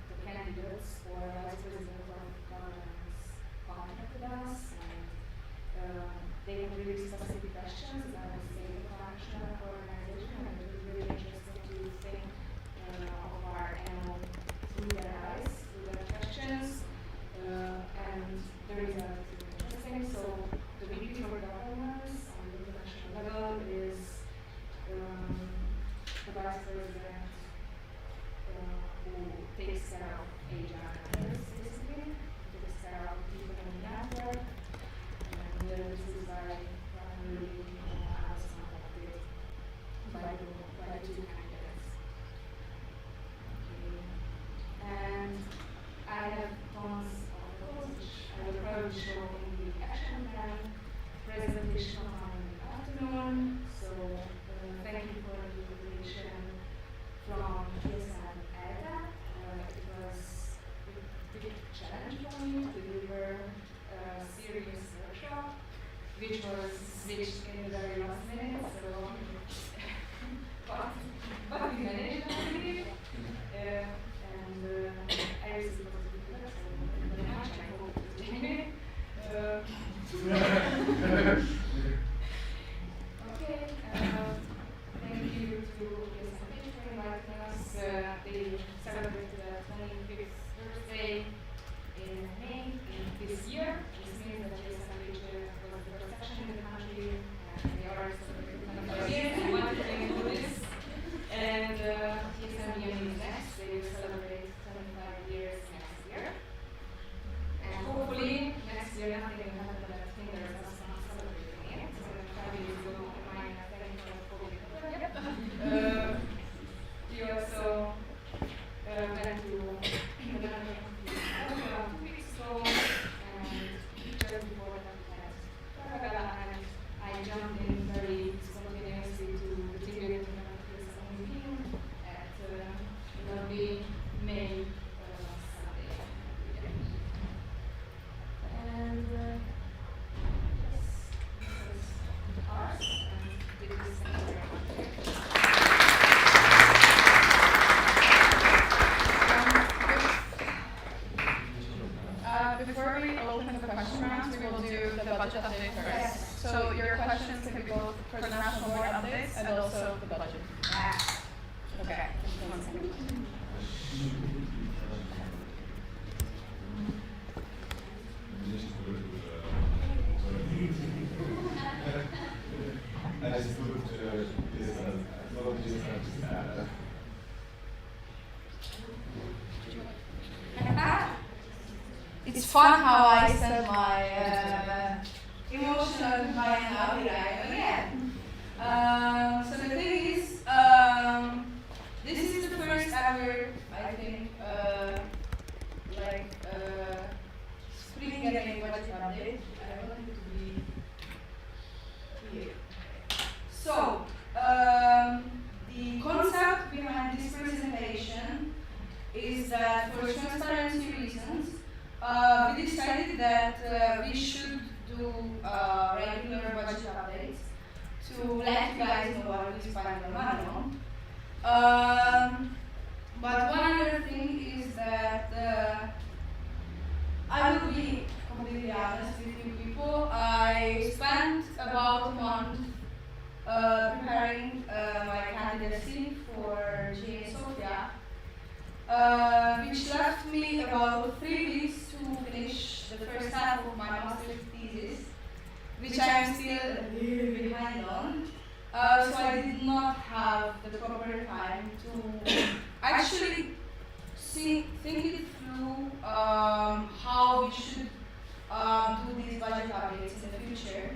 the candidates for Vice President of Governance contacted us, and they have really specific questions about the state of our national organization, and it was really interesting to think of our annual through their eyes, through their questions, and the results is interesting. So the VP for governance on the international level is the Vice President who takes care of HR matters, basically, takes care of people in the network, and this is by primarily I was contacted by the two candidates. Okay. And I have tons of those, which I will probably show in the action plan presentation on the afternoon. So thank you for the invitation from ESN Hungary. It was a big challenge for me to deliver a serious workshop, which was switched in the very last minute. So, but we managed, I believe. And I received positive feedback, so thank you very much. I hope it's genuine. Okay, thank you to ESN Hungary for inviting us. They celebrated the 25th birthday in May this year, which means that ESN Hungary was the first section in the country, and they already celebrated 25 years. I wanted to include this. And ESN Hungary is next. They will celebrate 25 years next year. And hopefully next year nothing will happen that hinders us from celebrating it. So 5 years ago, mine thank you for COVID. We also went to the Netherlands about 2 weeks ago, and just before that we had Praga, and I jumped in very spontaneously to the ticket meeting at lovely May Sunday. And yes, this is ours, and this is thank you very much. Before we open the question rounds, we will do the budget update first. So your questions can be both for the national board updates and also the budget. Okay. 1 second. I just looked this as it's fun how I said my emotional by now here I am again. So the thing is, this is the first ever, I think, spring getting budget update. I want it to be here. So, the concept behind this presentation is that for transparency reasons, we decided that we should do regular budget updates to let you guys know what we spend our money on. But one other thing is that I will be completely honest with you people. I spent about a month preparing my candidacy for GA Sofia, which left me about 3 weeks to finish the first half of my master's thesis, which I am still really behind on. So I did not have the proper time to actually think it through how we should do these budget updates in the future.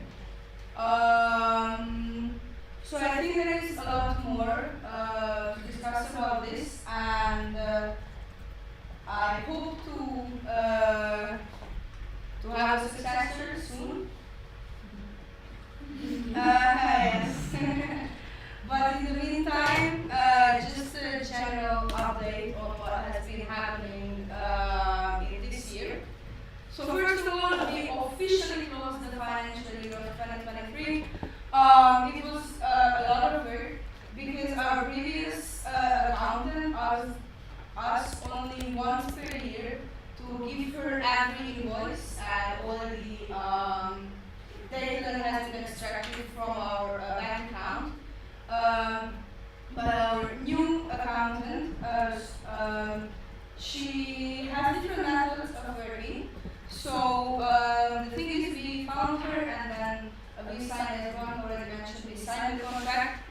So I think there is a lot more to discuss about this, and I hope to have a successor soon. Yes. But in the meantime, just a general update on what has been happening in this year. So first of all, we officially closed the financial year of 2023. It was a lot of work because our previous accountant asked us only once per year to give her every invoice and all the data that has been extracted from our bank account. But our new accountant, she has different methods of working. So the thing is, we found her and then we signed, as one already mentioned, we signed the contract.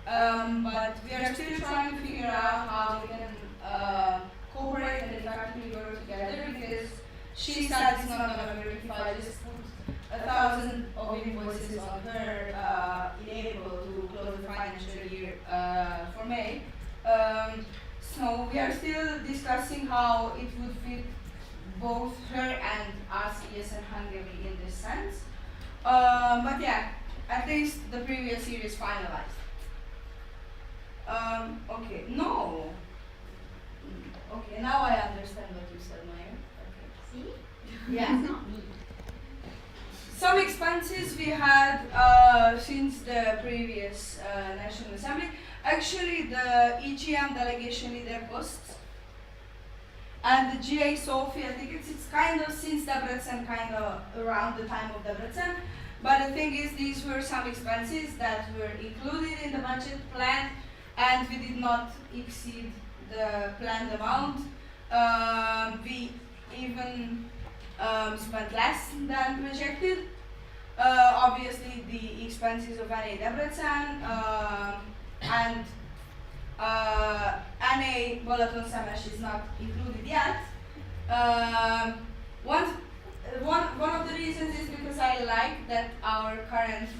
But we are still trying to figure out how we can cooperate and effectively work together, because she said it's not going to work if I just put 1,000 of invoices on her in April to close the financial year for May. So we are still discussing how it would fit both her and us, ESN Hungary, in this sense. But yeah, at least the previous year is finalized. Okay, no. Okay, now I understand what you said, Maya. Okay. See? Yeah. It's not me. Some expenses we had since the previous National Assembly. Actually, the EGM delegation leader posts and the GA Sofia tickets, it's kind of since Debrecen, kind of around the time of Debrecen. But the thing is, these were some expenses that were included in the budget plan, and we did not exceed the planned amount. We even spent less than projected. Obviously, the expenses of NA Debrecen and NA Balaton Szemes is not included yet. One of the reasons is because I like that our current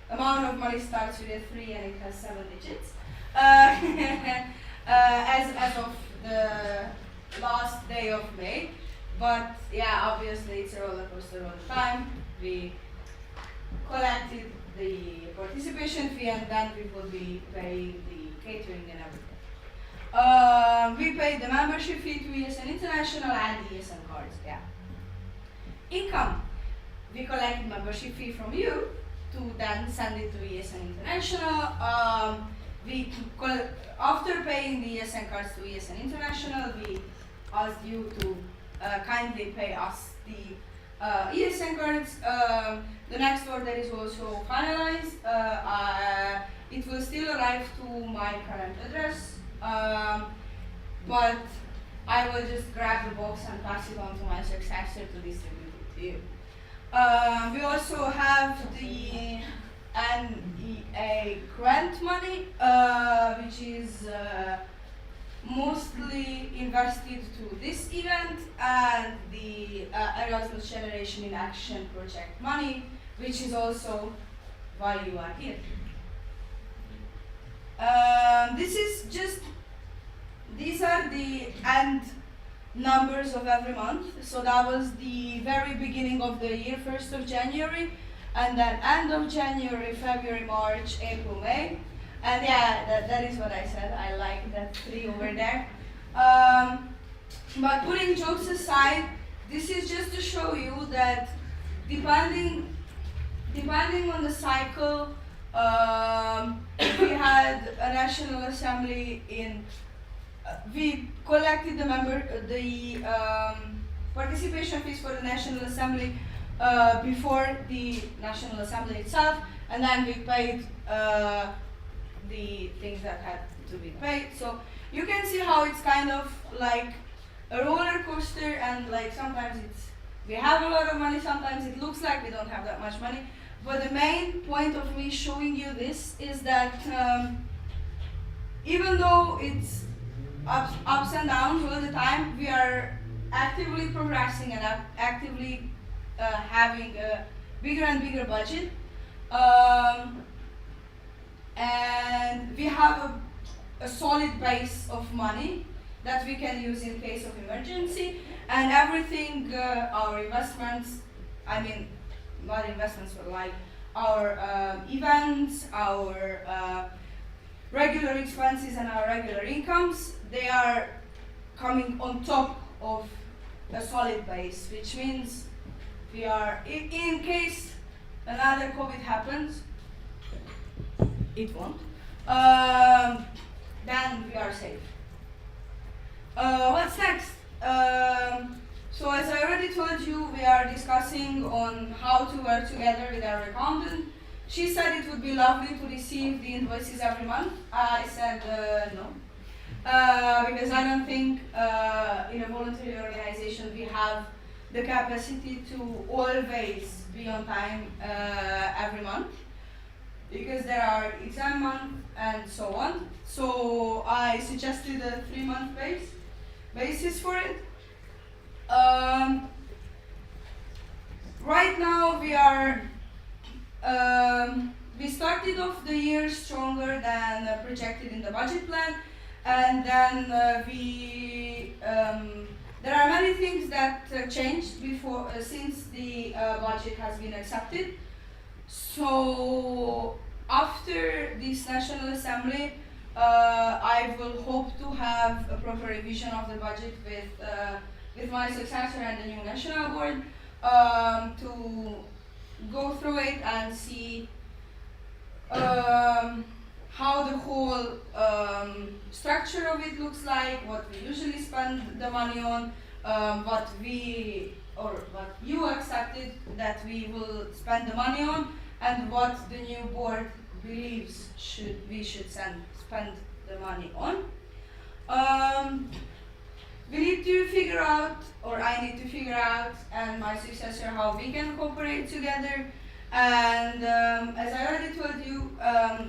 amount of money starts with a 3 and it has 7 digits. As of the last day of May. But yeah, obviously it's a roller coaster all the time. We collected the participation fee and then we will be paying the catering and everything. We paid the membership fee to ESN International and the ESN cards, yeah. Income. We collected membership fee from you to then send it to ESN International. After paying the ESN cards to ESN International, we asked you to kindly pay us the ESN cards. The next order is also finalized. It will still arrive to my current address, but I will just grab the box and pass it on to my successor to distribute it to you. We also have the NEA grant money, which is mostly invested to this event and the Erasmus Generation in Action project money, which is also why you are here. These are the end numbers of every month. So that was the very beginning of the year, 1st of January, and then end of January, February, March, April, May. And yeah, that is what I said. I like that 3 over there. But putting jokes aside, this is just to show you that depending on the cycle, we had a National Assembly in. We collected the participation fees for the National Assembly before the National Assembly itself, and then we paid the things that had to be paid. So you can see how it's kind of like a roller coaster, and like sometimes we have a lot of money, sometimes it looks like we don't have that much money. But the main point of me showing you this is that even though it's ups and downs all the time, we are actively progressing and actively having a bigger and bigger budget. And we have a solid base of money that we can use in case of emergency, and everything, our investments, not investments, but like our events, our regular expenses and our regular incomes, they are coming on top of a solid base, which means we are, in case another COVID happens, it won't, then we are safe. What's next? So as I already told you, we are discussing on how to work together with our accountant. She said it would be lovely to receive the invoices every month. I said no, because I don't think in a voluntary organization we have the capacity to always be on time every month, because there are exam months and so on. So I suggested a 3-month basis for it. Right now we started off the year stronger than projected in the budget plan, and then there are many things that changed since the budget has been accepted. So after this National Assembly, I will hope to have a proper revision of the budget with my successor and the new National Board to go through it and see how the whole structure of it looks like, what we usually spend the money on, what you accepted that we will spend the money on, and what the new board believes we should spend the money on. We need to figure out, or I need to figure out, and my successor, how we can cooperate together. And as I already told you,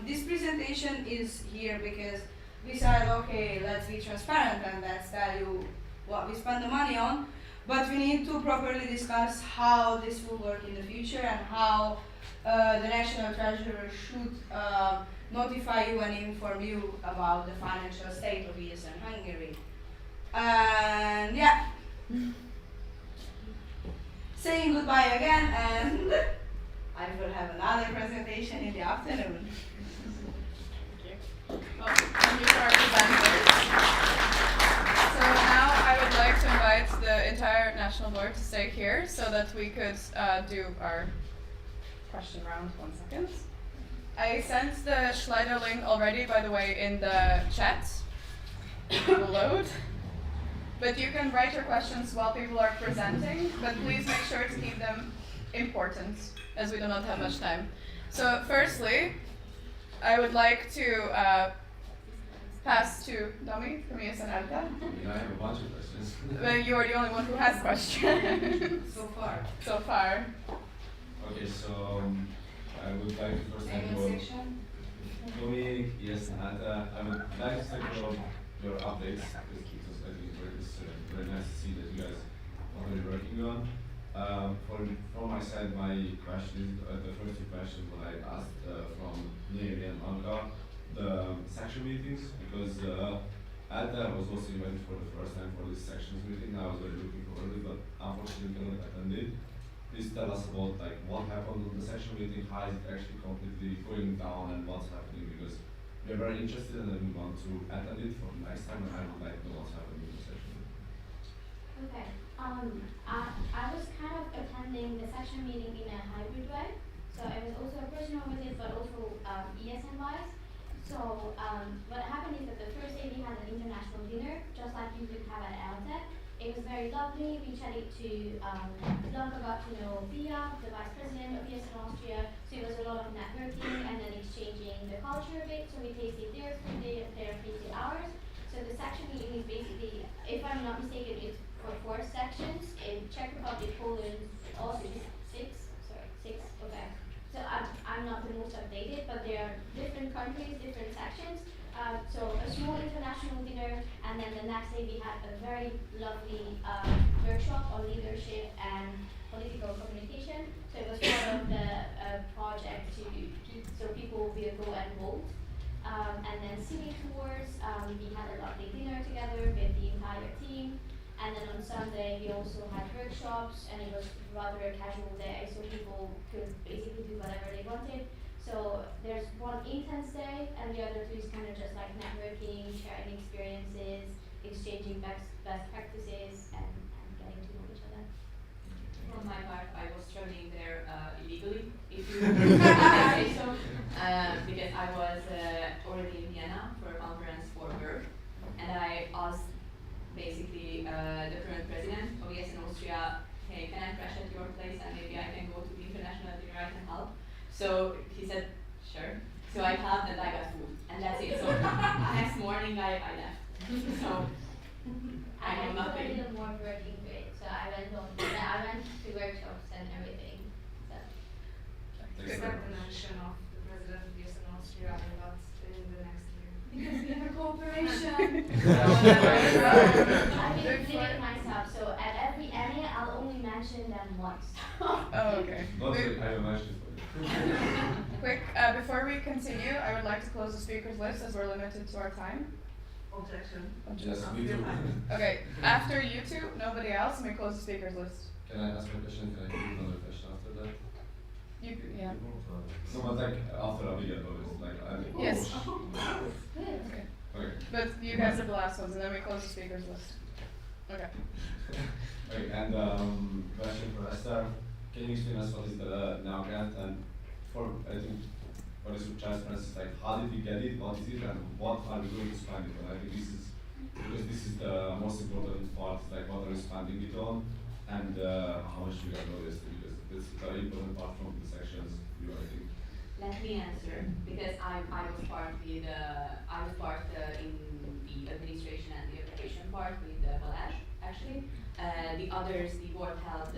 this presentation is here because we said, okay, let's be transparent and let's tell you what we spend the money on. But we need to properly discuss how this will work in the future and how the National Treasurer should notify you and inform you about the financial state of ESN Hungary. And yeah, saying goodbye again, and I will have another presentation in the afternoon. Well, thank you for our presenters. So now I would like to invite the entire National Board to stay here so that we could do our question round. 1 second. I sent the Slido link already, by the way, in the chat. It will load. But you can write your questions while people are presenting, but please make sure to keep them important, as we do not have much time. So firstly, I would like to pass to Domi from ESN Hungary. I have a bunch of questions. You are the only one who has questions. So far. Okay, so I would like to first thank you all. Domi, ESN Hungary. I would like to thank you all your updates. Because I think it's very nice to see that you guys are already working on. From my side, my question is the first two questions what I asked from Naomi and Anka, the section meetings, because Alta was also invited for the first time for this sections meeting. I was very looking forward to it, but unfortunately cannot attend it. Please tell us about like what happened on the section meeting, how is it actually completely going down, and what's happening, because we are very interested and we want to attend it for next time, and I would like to know what's happening in the section meeting. Okay. I was kind of attending the section meeting in a hybrid way. So it was also a personal visit, but also ESN wise. So what happened is that the first day we had an international dinner, just like you would have at LTEC. It was very lovely. We chatted to learn about, Pia, the vice president of ESN Austria. So it was a lot of networking and then exchanging the culture a bit. So we tasted their food, they tasted ours. So the section meeting is basically, if I'm not mistaken, it's for 4 sections. In Czech Republic, Poland, also six. Okay. So I'm not the most updated, but there are different countries, different sections. So a small international dinner, and then the next day we had a very lovely workshop on leadership and political communication. So it was part of the project so people will go and vote. And then city tours, we had a lovely dinner together with the entire team. And then on Sunday we also had workshops, and it was rather a casual day, so people could basically do whatever they wanted. So there's one intense day, and the other 2 is kind of just like networking, sharing experiences, exchanging best practices, and getting to know each other. From my part, I was traveling there illegally, if you can say so, because I was already in Vienna for a conference for work, and I asked basically the current president of ESN Austria, hey, can I crash at your place and maybe I can go to the international dinner, I can help. So he said, sure. So I helped and I got food, and that's it. So next morning I left. So I know I nothing. a little more working to it, so I went to workshops and everything. So. Thanks. Expect the mention of the president of ESN Austria a lot in the next year. Because we have a cooperation. I've been doing it myself, so at every area I'll only mention them once. Oh, okay. Not that I have mentioned for you. Quick, before we continue, I would like to close the speakers list as we're limited to our time. Objection. Yes, me too. Okay, after you two, nobody else, and we close the speakers list. Can I ask a question? Can I give another question after that? Yeah. No, but like after a video, like I think. Yes. Good. Okay. Okay. But you guys are the last ones, and then we close the speakers list. Okay. Okay, and question for Esther. Can you explain us what is the now grant, and for I think what is the transparency, like how did we get it, what is it, and what are we going to spend it on? I think this is because this is the most important part, like what are we spending it on, and how much we are obviously, because this is a very important part from the sections you I think. Let me answer, because I was part in the administration and the application part with Balázs, actually. The others, the board held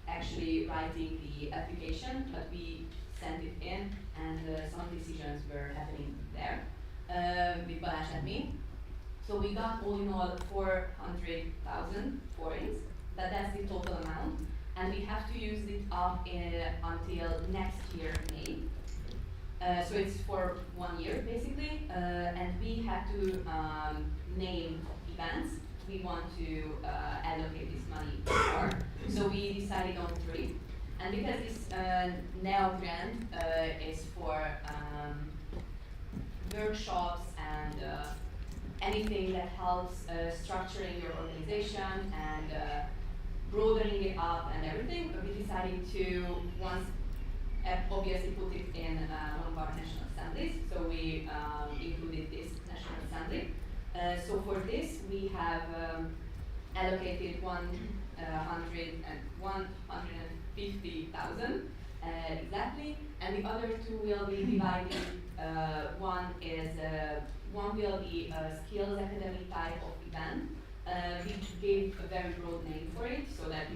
actually writing the application, but we sent it in, and some decisions were happening there with Balázs and me. So we got all in all 400,000 forints, but that's the total amount, and we have to use it up until next year, May. So it's for 1 year basically, and we have to name events we want to allocate this money for. So we decided on 3, and because this NEO grant is for workshops and anything that helps structuring your organization and broadening it up and everything, we decided to once obviously put it in one of our national assemblies. So we included this national assembly. So for this we have allocated 150,000 exactly, and the other 2 will be divided. One will be a skills academy type of event. We gave a very broad name for it so that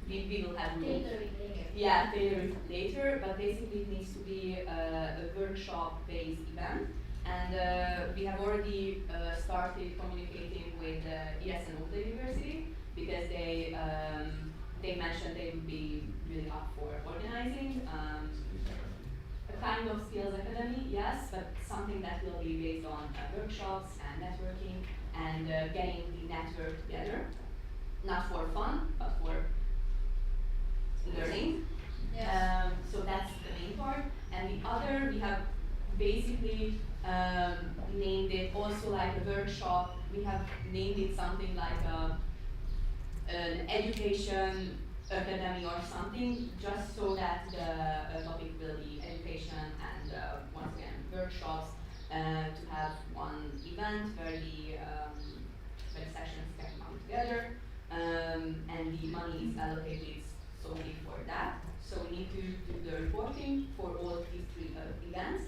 we will have Tailor it later. Yeah, tailor it later, but basically it needs to be a workshop-based event, And we have already started communicating with ESN University because they mentioned they would be really up for organizing a kind of skills academy, yes, but something that will be based on workshops and networking and getting the network together, not for fun, but for learning. Yes. So that's the main part. And the other, we have basically named it also like a workshop. We have named it something like an education academy or something, just so that the topic will be education and once again workshops to have one event where the sections can come together and the money is allocated solely for that. So we need to do the reporting for all of these three events.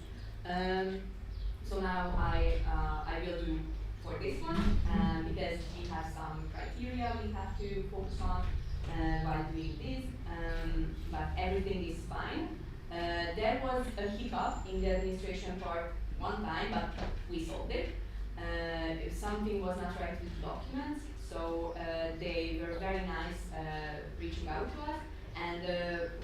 So now I will do for this one because we have some criteria we have to focus on while doing this, but everything is fine. There was a hiccup in the administration part one time, but we solved it. Something was not right with the documents, so they were very nice reaching out to us, and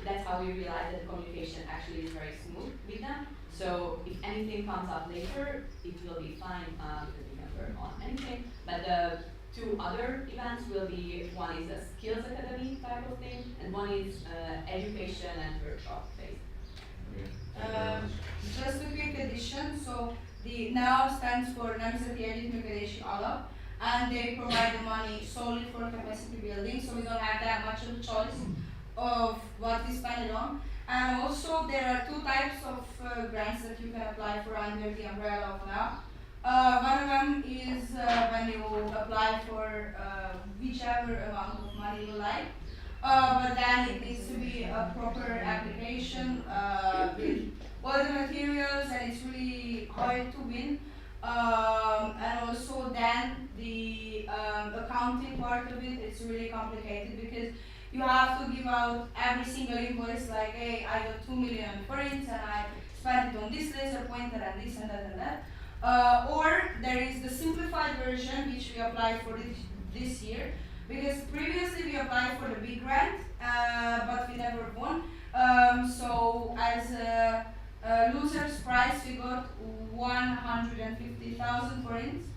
that's how we realized that the communication actually is very smooth with them. So if anything comes up later, it will be fine because we can work on anything. But the two other events will be, one is a skills academy type of thing, and one is education and workshop based. Just a quick addition, so the NOW stands for Nemzeti Együttműködési Alap, and they provide the money solely for capacity building, so we don't have that much of a choice of what we spend it on. And also there are two types of grants that you can apply for under the umbrella of NOW. One of them is when you apply for whichever amount of money you like. But then it needs to be a proper application with all the materials, and it's really hard to win. And also then the accounting part of it, it's really complicated because you have to give out every single invoice like, hey, I got 2 million forints and I spent it on this laser pointer and this and that and that. Or there is the simplified version which we applied for this year, because previously we applied for the big grant, but we never won. So as a loser's prize we got 150,000 forints,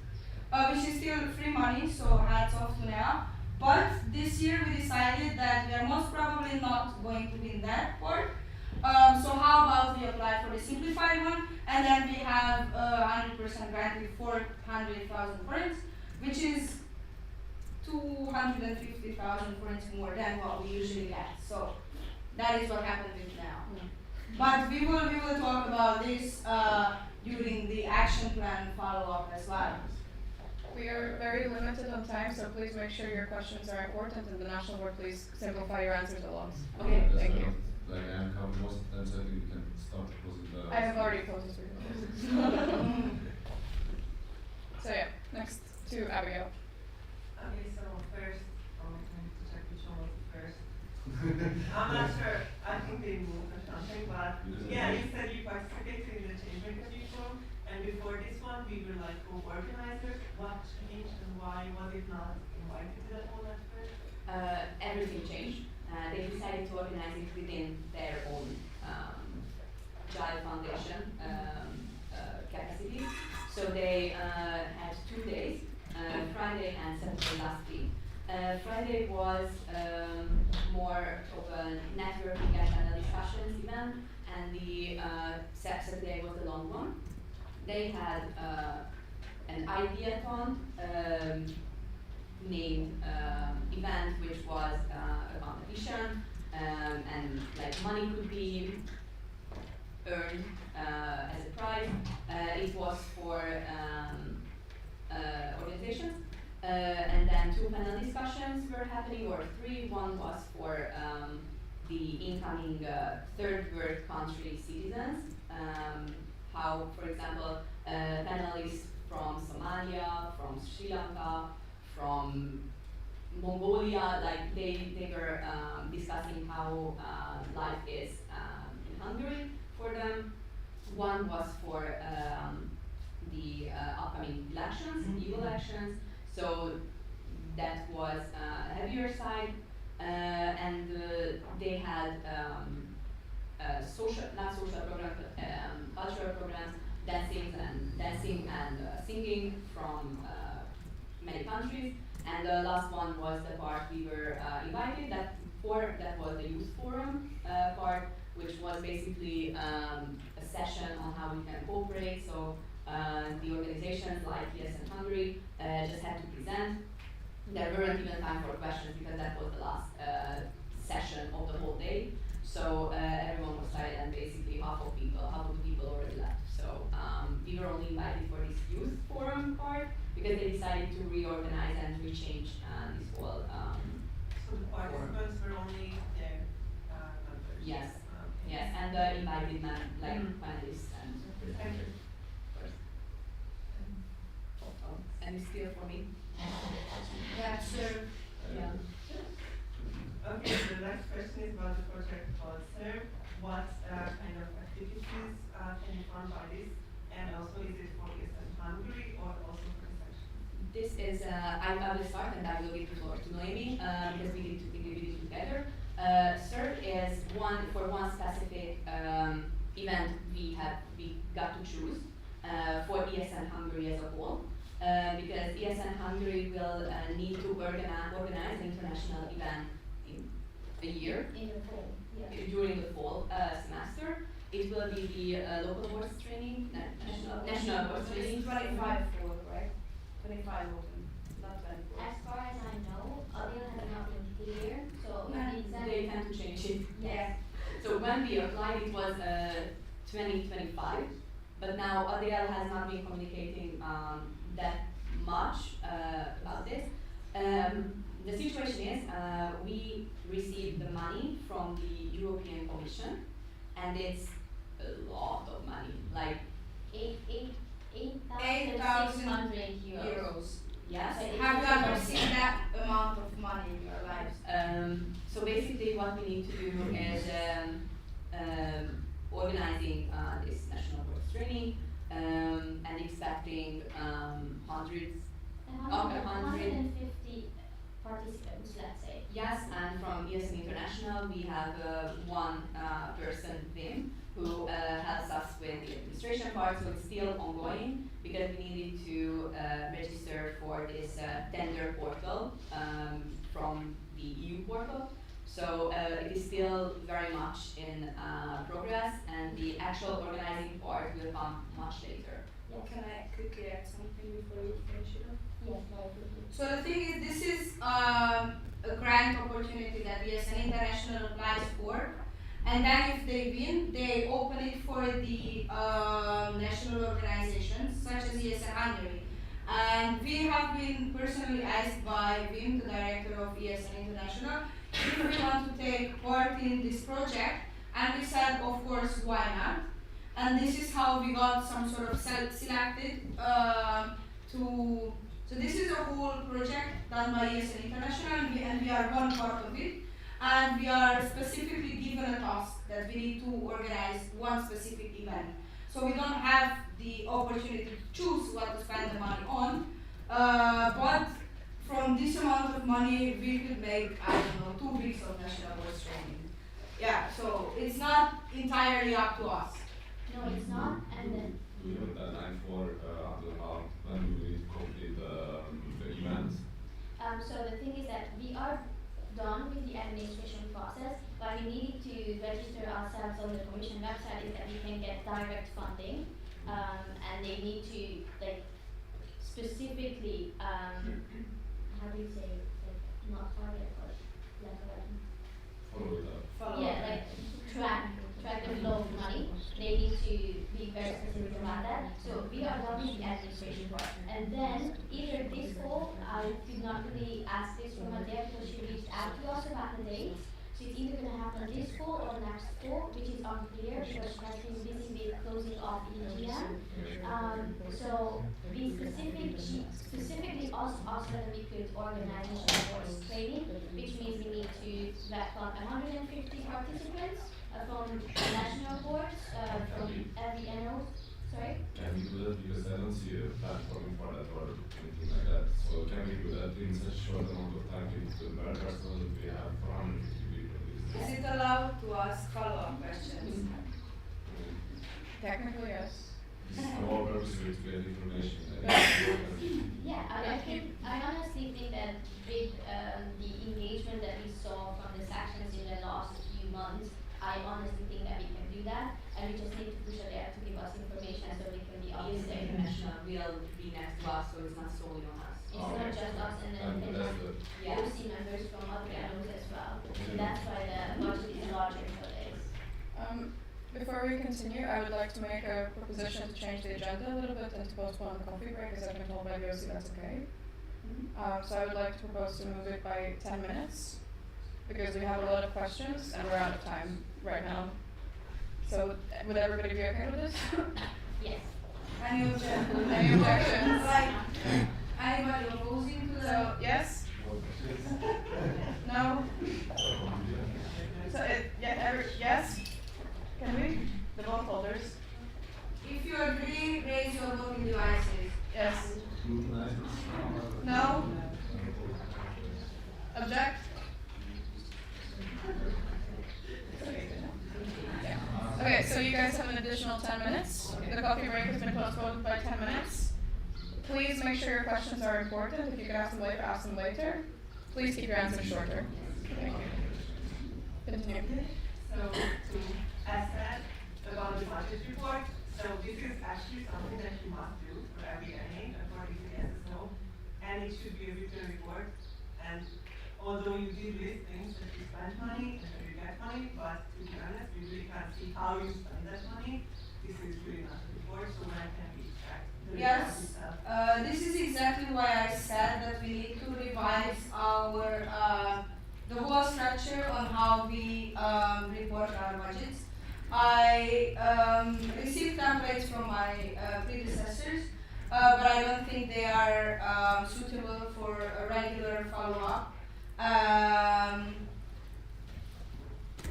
which is still free money, so hats off to now. But this year we decided that we are most probably not going to win that part. So how about we apply for the simplified one, and then we have 100% grant with 400,000 forints, which is 250,000 forints more than what we usually get. So that is what happened with now. But we will talk about this during the action plan follow-up as well. We are very limited on time, so please make sure your questions are important, and the National Board, please simplify your answers a lot. Okay, thank you. Like I am covered most of the time, so I think we can start closing the... I have already closed this video. So yeah, next to Abigail. Okay, so first, I need to check which one was the first. I'm not sure, I think they moved or something, but yeah, you said you participated in the change making forum, and before this one, we were like co-organizers. What changed and why was it not invited to that one at first? Everything changed. They decided to organize it within their own Child Foundation capacity. So they had 2 days, Friday and Saturday last week. Friday was more of a networking and panel discussions event, and the Saturday was the long one. They had an ideathon named event, which was a competition, and like money could be earned as a prize. It was for organizations, and then 2 panel discussions were happening, or 3. One was for the incoming third world country citizens. How, for example, panelists from Somalia, from Sri Lanka, from Mongolia, like they were discussing how life is in Hungary for them. One was for the upcoming elections, EU elections. So that was a heavier side, and they had not social programs, but cultural programs, dancing and singing from many countries. And the last one was the part we were invited. That was the youth forum part, which was basically a session on how we can cooperate. So the organizations like ESN Hungary just had to present. There weren't even time for questions because that was the last session of the whole day. So everyone was tired, and basically half of the people already left. So we were only invited for this youth forum part because they decided to reorganize and rechange this whole So the participants were only their members? Yes. Okay. Yes, and invited panelists and presenters. And you still for me? Yeah, sure. Yeah. Okay, so the next question is about the project called SERVE. What kind of activities can you fund by this? And also, is it for ESN Hungary or also for the section? This is, I will start and I will give the floor to Noemi because we did it together. SERVE is for one specific event we got to choose for ESN Hungary as a whole. Because ESN Hungary will need to organize an international event in a year. In the fall, yeah. During the fall semester. It will be the local boards training, national boards training. 25 for, right? 25 open, not 24. As far as I know, Adil has not been clear, so They tend to change it. Yes. So when we applied, it was 2025, but now Adil has not been communicating that much about this. The situation is we received the money from the European Commission, and it's a lot of money, like 8,600 euros. Yes. Have you ever seen that amount of money in your lives? So basically what we need to do is organizing this national boards training and expecting hundreds, 150 participants, let's say. yes, and from ESN International we have one person, Wim, who helps us with the administration part, so it's still ongoing because we needed to register for this tender portal from the EU portal. So it is still very much in progress, and the actual organizing part will come much later. Can I quickly add something before you finish it up? Yes, very quickly. So the thing is, this is a grant opportunity that ESN International applies for, and then if they win, they open it for the national organizations such as ESN Hungary. And we have been personally asked by Wim, the director of ESN International, if we want to take part in this project, and we said, of course, why not? And this is how we got some sort of selected so this is a whole project done by ESN International, and we are one part of it. And we are specifically given a task that we need to organize one specific event. So we don't have the opportunity to choose what to spend the money on, but from this amount of money we could make, I don't know, 2 weeks of national boards training. Yeah, so it's not entirely up to us. No, it's not, and then Do you have a deadline for until how when we will complete the event? so the thing is that we are done with the administration process, but we need to register ourselves on the commission website is that we can get direct funding, and they need to like specifically how do you say like not target but like Follow it up. yeah like track the flow of money. They need to be very specific about that. So we are done with the administration part, and then either this fall I did not really ask this from Adele because she reached out to us about the dates. So it's either going to happen this fall or next fall, which is unclear because she has been busy with closing off EGM. So she specifically asked us whether we could organize national boards training, which means we need to welcome 150 participants from national boards, from every NO. Sorry? Can we do that because I don't see a in such a short amount of time to per person that we have 450 people. Is it allowed to ask follow-up questions? Technically, yes. This is our purpose to get information. Yeah, I honestly think that with the engagement that we saw from the sections in the last few months, I honestly think that we can do that, and we just need to push it there to give us information so we can be up to Yes, the date. international will be next to us, so it's not solely on us. It's not just us and then we that's have Yeah. OC members from other areas as well. So that's why the budget is larger for this. Before we continue, I would like to make a proposition to change the agenda a little bit and to postpone the coffee break, as I've been told by the OC that's okay. So I would like to propose to move it by 10 minutes, because we have a lot of questions and we're out of time right now. So would everybody be okay with this? Yes. Any objections? Any objections? Like, anybody opposing to So, that? yes? No? So, yes? Can we? The vote holders? If you agree, raise your voting devices. Yes? No? Object? Okay, so you guys have an additional 10 minutes. The coffee break has been postponed by 10 minutes. Please make sure your questions are important. If you can ask them later, ask them later. Please keep your answers shorter. Thank you. Continue. So to said about the budget report, so this is actually something that you must do for every NA according to the SSO, and it should be a written report. And although you did list things that you spend money and that you get money, but to be honest, we really can't see how you spend that money. This is really not a report, so when can we expect the report Yes, itself? this is exactly why I said that we need to revise our, the whole structure on how we report our budgets. I received templates from my predecessors, but I don't think they are suitable for a regular follow-up.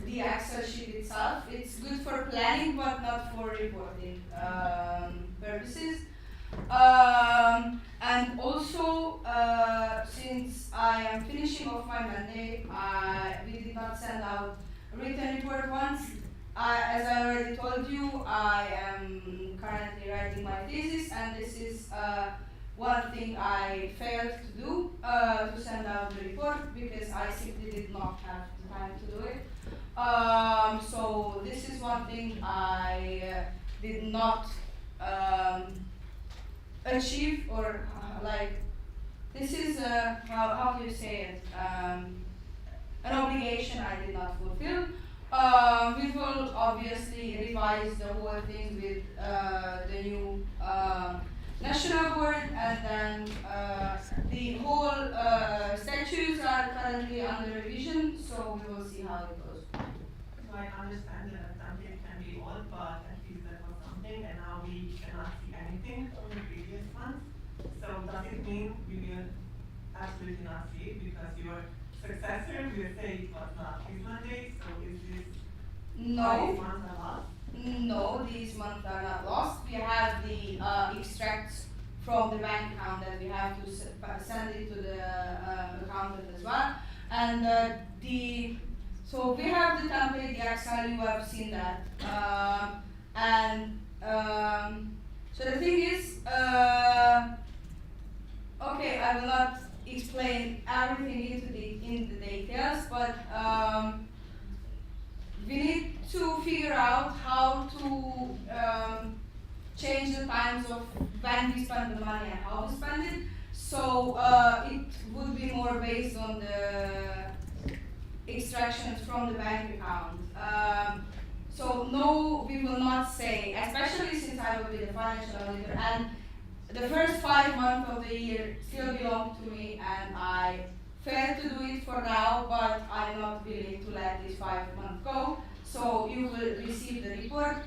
The Excel sheet itself, it's good for planning but not for reporting purposes. And also, since I am finishing off my mandate, we did not send out a written report once. As I already told you, I am currently writing my thesis, and this is one thing I failed to do, to send out the report, because I simply did not have the time to do it. So this is one thing I did not achieve, or this is how do you say it? An obligation I did not fulfill. We will obviously revise the whole thing with the new national board, and then the whole statutes are currently under revision, so we will see how it goes. So I understand that something can be old, but at least that was something, and now we cannot see anything from the previous months. So does it mean we will absolutely not see it because your successor will say it was not his mandate? So is this No. these months are lost? No, these months are not lost. We have the extracts from the bank account that we have to send it to the accountant as well. And so we have the template, the Excel, you have seen that. So the thing is, okay, I will not explain everything in the details, but we need to figure out how to change the times of when we spend the money and how we spend it. So it would be more based on the extractions from the bank account. So no, we will not say, especially since I will be the financial auditor, and the first 5 months of the year still belong to me, and I failed to do it for now, but I'm not willing to let this 5 months go. So you will receive the report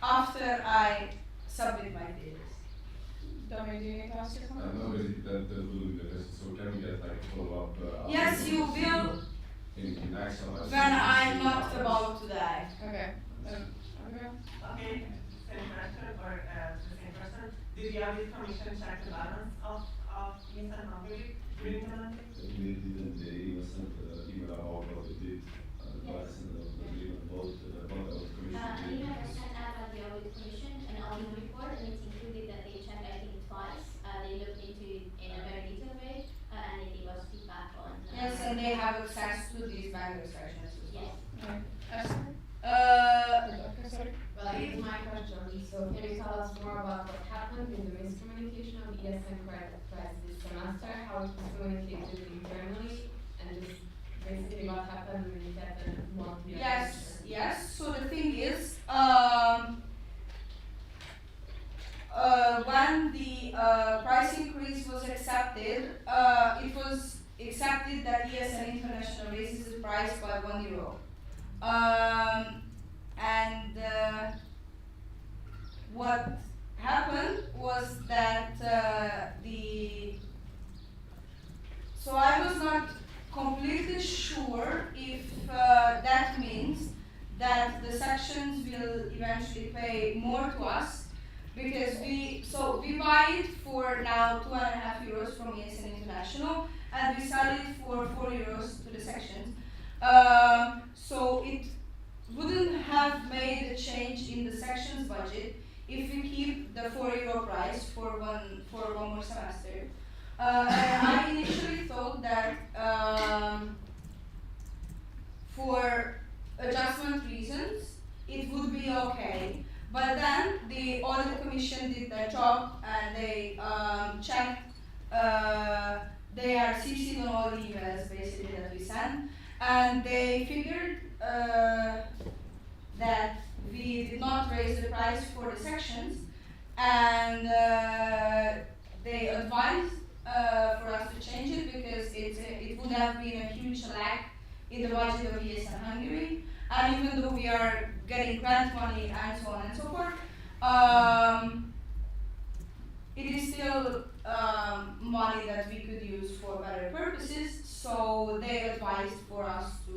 after I submit my thesis. Domi, do you need to ask your comment? No, basically that will be the test. So can we get like follow-up? Yes, you will In Excel. when I'm not about to die. Okay. Okay, same question or the same person. Did the audit commission check the balance of ESN Hungary? Bring the mandate? Didn't they send email about what they did? Advice and agreement about An commission. email was sent out by the audit commission, an audit report, and it's included that they checked, I think, twice. They looked into it in a very detailed way, and it gave us feedback on. Yes, and they have access to these bank extractions as well. Yes. Sorry. Well, here's my question. So can you tell us more about what happened in the miscommunication of ESN price this semester, how it was communicated internally, and just basically what happened when you get the monthly Yes. So the thing is, when the price increase was accepted, it was accepted that ESN International raises the price by €1. And what happened was that so I was not completely sure if that means that the sections will eventually pay more to us, because we buy it for now €2.5 from ESN International, and we sell it for €4 to the sections. So it wouldn't have made a change in the sections budget if we keep the €4 price for one more semester. I initially thought that for adjustment reasons it would be okay, but then the audit commission did their job and they checked. They are CC'd on all the emails basically that we sent, and they figured that we did not raise the price for the sections, and they advised for us to change it because it would have been a huge lag in the budget of ESN Hungary, and even though we are getting grant money and so on and so forth, it is still money that we could use for better purposes, so they advised for us to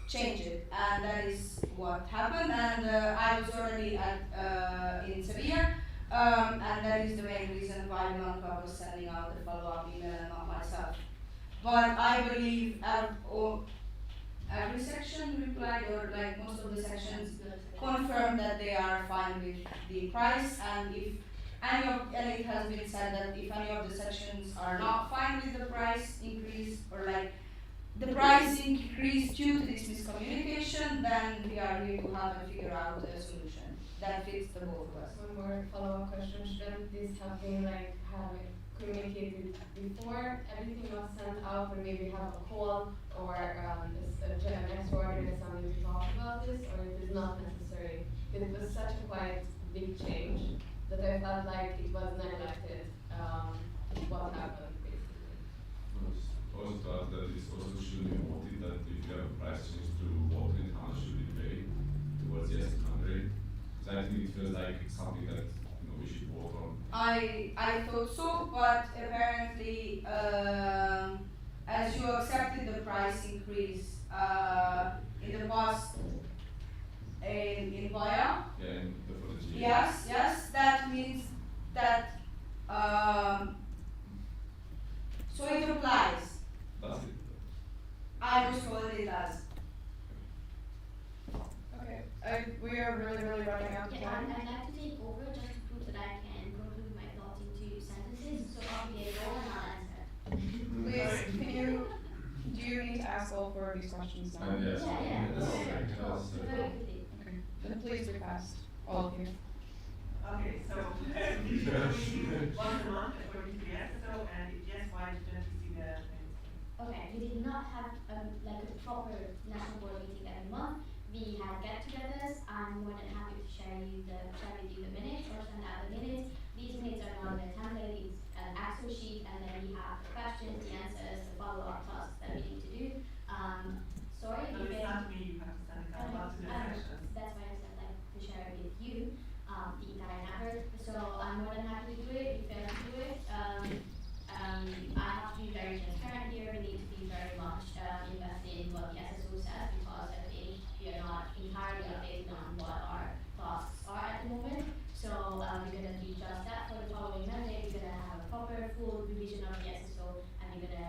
change it, and that is what happened. And I was already in Sevilla, and that is the main reason why the non-club was sending out the follow-up email and not myself. But I believe every section replied, or like most of the sections confirmed that they are fine with the price, and if and it has been said that if any of the sections are not fine with the price increase, or like the price increase due to this miscommunication, then we are here to help and figure out a solution that fits the both of us. One more follow-up question. Shouldn't this have been like communicated before everything was sent out, or maybe have a call or an extraordinary assembly to talk about this, or it is not necessary? Because it was such a quite big change that I felt like it was neglected. What happened basically? I also thought that it also should be noted that if you have a price change to what in how much should be paid towards ESN Hungary. Because I think it feels like something that we should vote on. I thought so, but apparently, as you accepted the price increase in the past in Via. Yeah, and for the G. Yes, that means that so it applies. That's it. I was told it does. Okay, we are really running out of Yeah, time. I'd like to take over just to prove that I can conclude my thoughts into sentences, so I'll be able and I'll answer. Please, do you need to ask all four of these questions now? Yes. Yeah. That's okay. That's, Very quickly. Okay, then please be fast, all of you. Okay, so we do once a month according to the SSO, and if yes, why didn't we see the things? Okay, we did not have like a proper national board meeting every month. We had get-togethers. I'm more than happy to share with you the minutes or send out the minutes. These minutes are not in a template, it's an Excel sheet, and then we have the questions, the answers, the follow-up tasks that we need to do. Sorry, No, it's not me, you have to send it out to the sections. that's why I said like to share it with you, the entire effort. So I'm more than happy to do it, we fail to do it. I have to be very transparent here, we need to be very much invested in what the SSO says, because I think we are not entirely updated on what our tasks are at the moment. So we're going to do just that for the following Monday. We're going to have a proper full revision of the SSO, and we're going to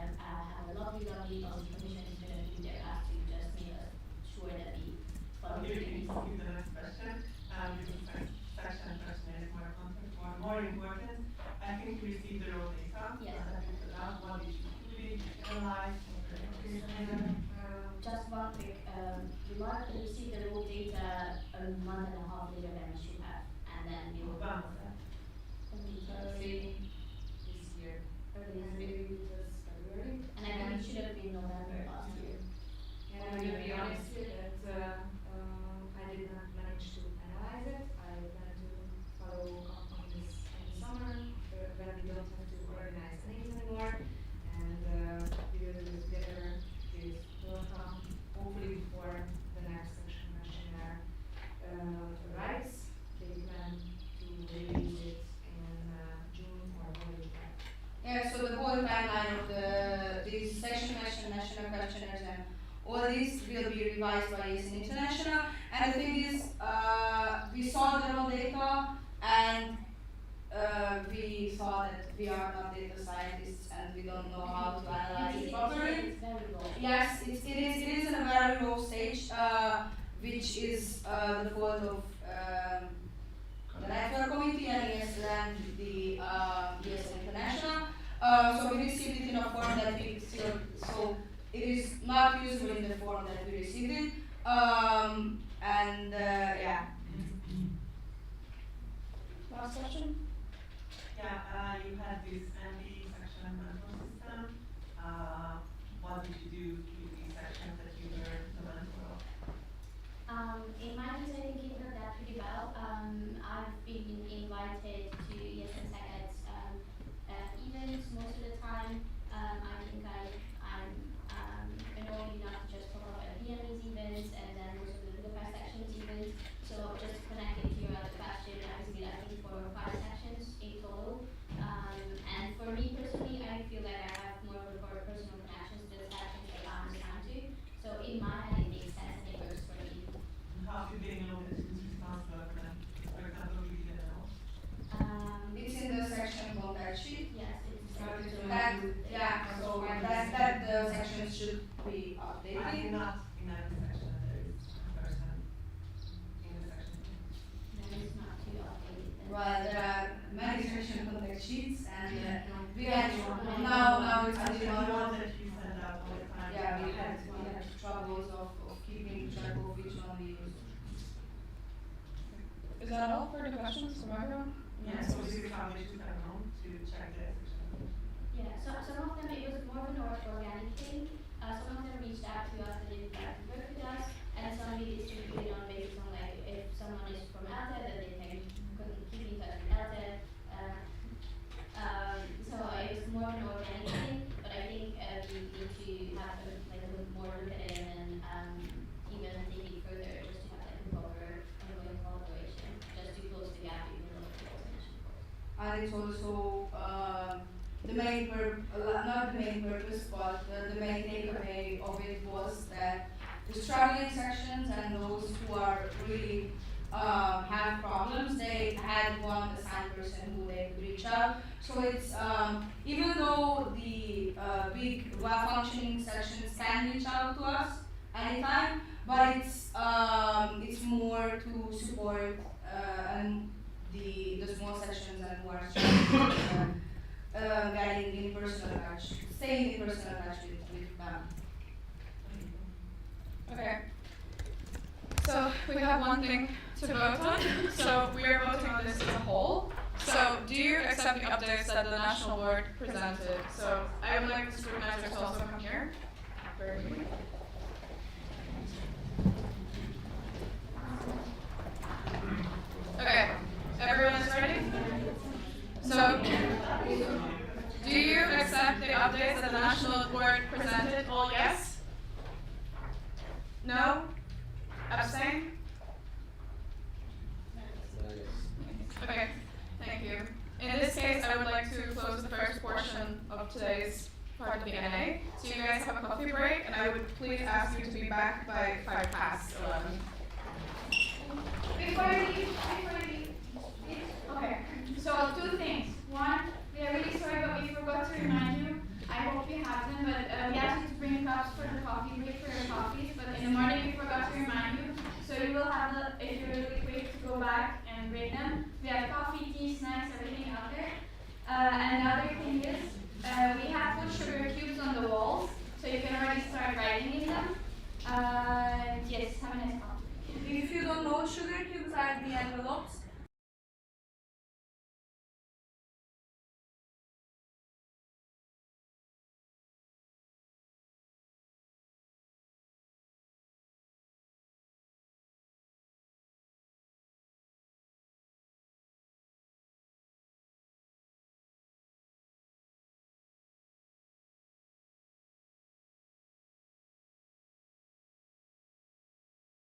mark and receive the raw data a month and a half later than we should have. And then we will Early this year. early this year. Maybe it was February. And I think it should have been November last year. And I'm gonna be honest with that, I did not manage to analyze it. I plan to follow up on this in the summer, when we don't have to organize anything anymore. And we will do together this workshop, hopefully before the next section questionnaire arrives. They plan to release it in June or later. Yeah, so the whole timeline of these section national questionnaires and all this will be revised by ESN International. And the thing is, we saw the raw data and we saw that we are not data scientists and we don't know how to analyze it properly. It's very low. Yes, it is in a very low stage, which is the fault of the network committee and ESN, the ESN International. So we received it in a form that we still, so it is not usable in the form that we received it. Yeah. Last question? Yeah, you had this MD section mentor system. What did you do with these sections that you were the mentor of? In my case, I think it worked out pretty well. I've been invited to ESN Secret's events most of the time. I think I'm annoyed enough to just talk about Vietnamese events and then most of the Budapest sections events. So just connected to your other question, I was I think for 5 sections in total. And for me personally, I feel like I have more of a personal connections to the sections that I understand to. So in my head, it makes sense and it works for me. How do they know that who's responsible for them? For example, you didn't know. It's in the section contact sheet. Yes, it's That, yeah, so that the section should be I updated. did not in every section there is a person in the section. then it's not too updated. Then. Well, there are many section contact sheets and we had, now it's I only did one. not that you send out all the time. Yeah, we had troubles of keeping track of which one we use. Is that all for the questions from everyone? Yeah, so we do foundations at home to check the section. Yeah, so some of them it was more of an organic thing. Some of them reached out to us and they would like to work with us, and some we distributed on based on like if someone is from Alta, then they can keep in touch with Alta. So it was more of an organic thing, but I think we need to have a little more look at it and then even take it further just to have like a proper ongoing collaboration, just to close the gap even though it's And it's also the main not the main purpose, but the main takeaway of it was that the struggling sections and those who are really have problems, they had one assigned person who they could reach out. So it's even though the big well-functioning sections can reach out to us anytime, but it's more to support and the small sections and who are struggling getting in personal touch, staying in personal touch with them. Okay. So we have one thing to vote on. So we are voting on this as a whole. So do you accept the updates that the National Board presented? So I would like the scrutinizers to also come here. Very quickly. Okay. Everyone is ready? So do you accept the updates that the National Board presented? All yes? No? Abstain? Okay, thank you. In this case, I would like to close the first portion of today's part of the NA. So you guys have a coffee break, and I would please ask you to be back by 11:05. Before you leave, okay. So 2 things. One, we are really sorry, but we forgot to remind you. I hope you have them, but we asked you to bring cups for the coffee break for your coffees. But in the morning, we forgot to remind you. So you will have the, if you're really quick, to go back and bring them. We have coffee, tea, snacks, everything out there. And the other thing is, we have put sugar cubes on the walls, so you can already start writing in them. Yes, have a nice one. If you don't know, sugar cubes are the envelopes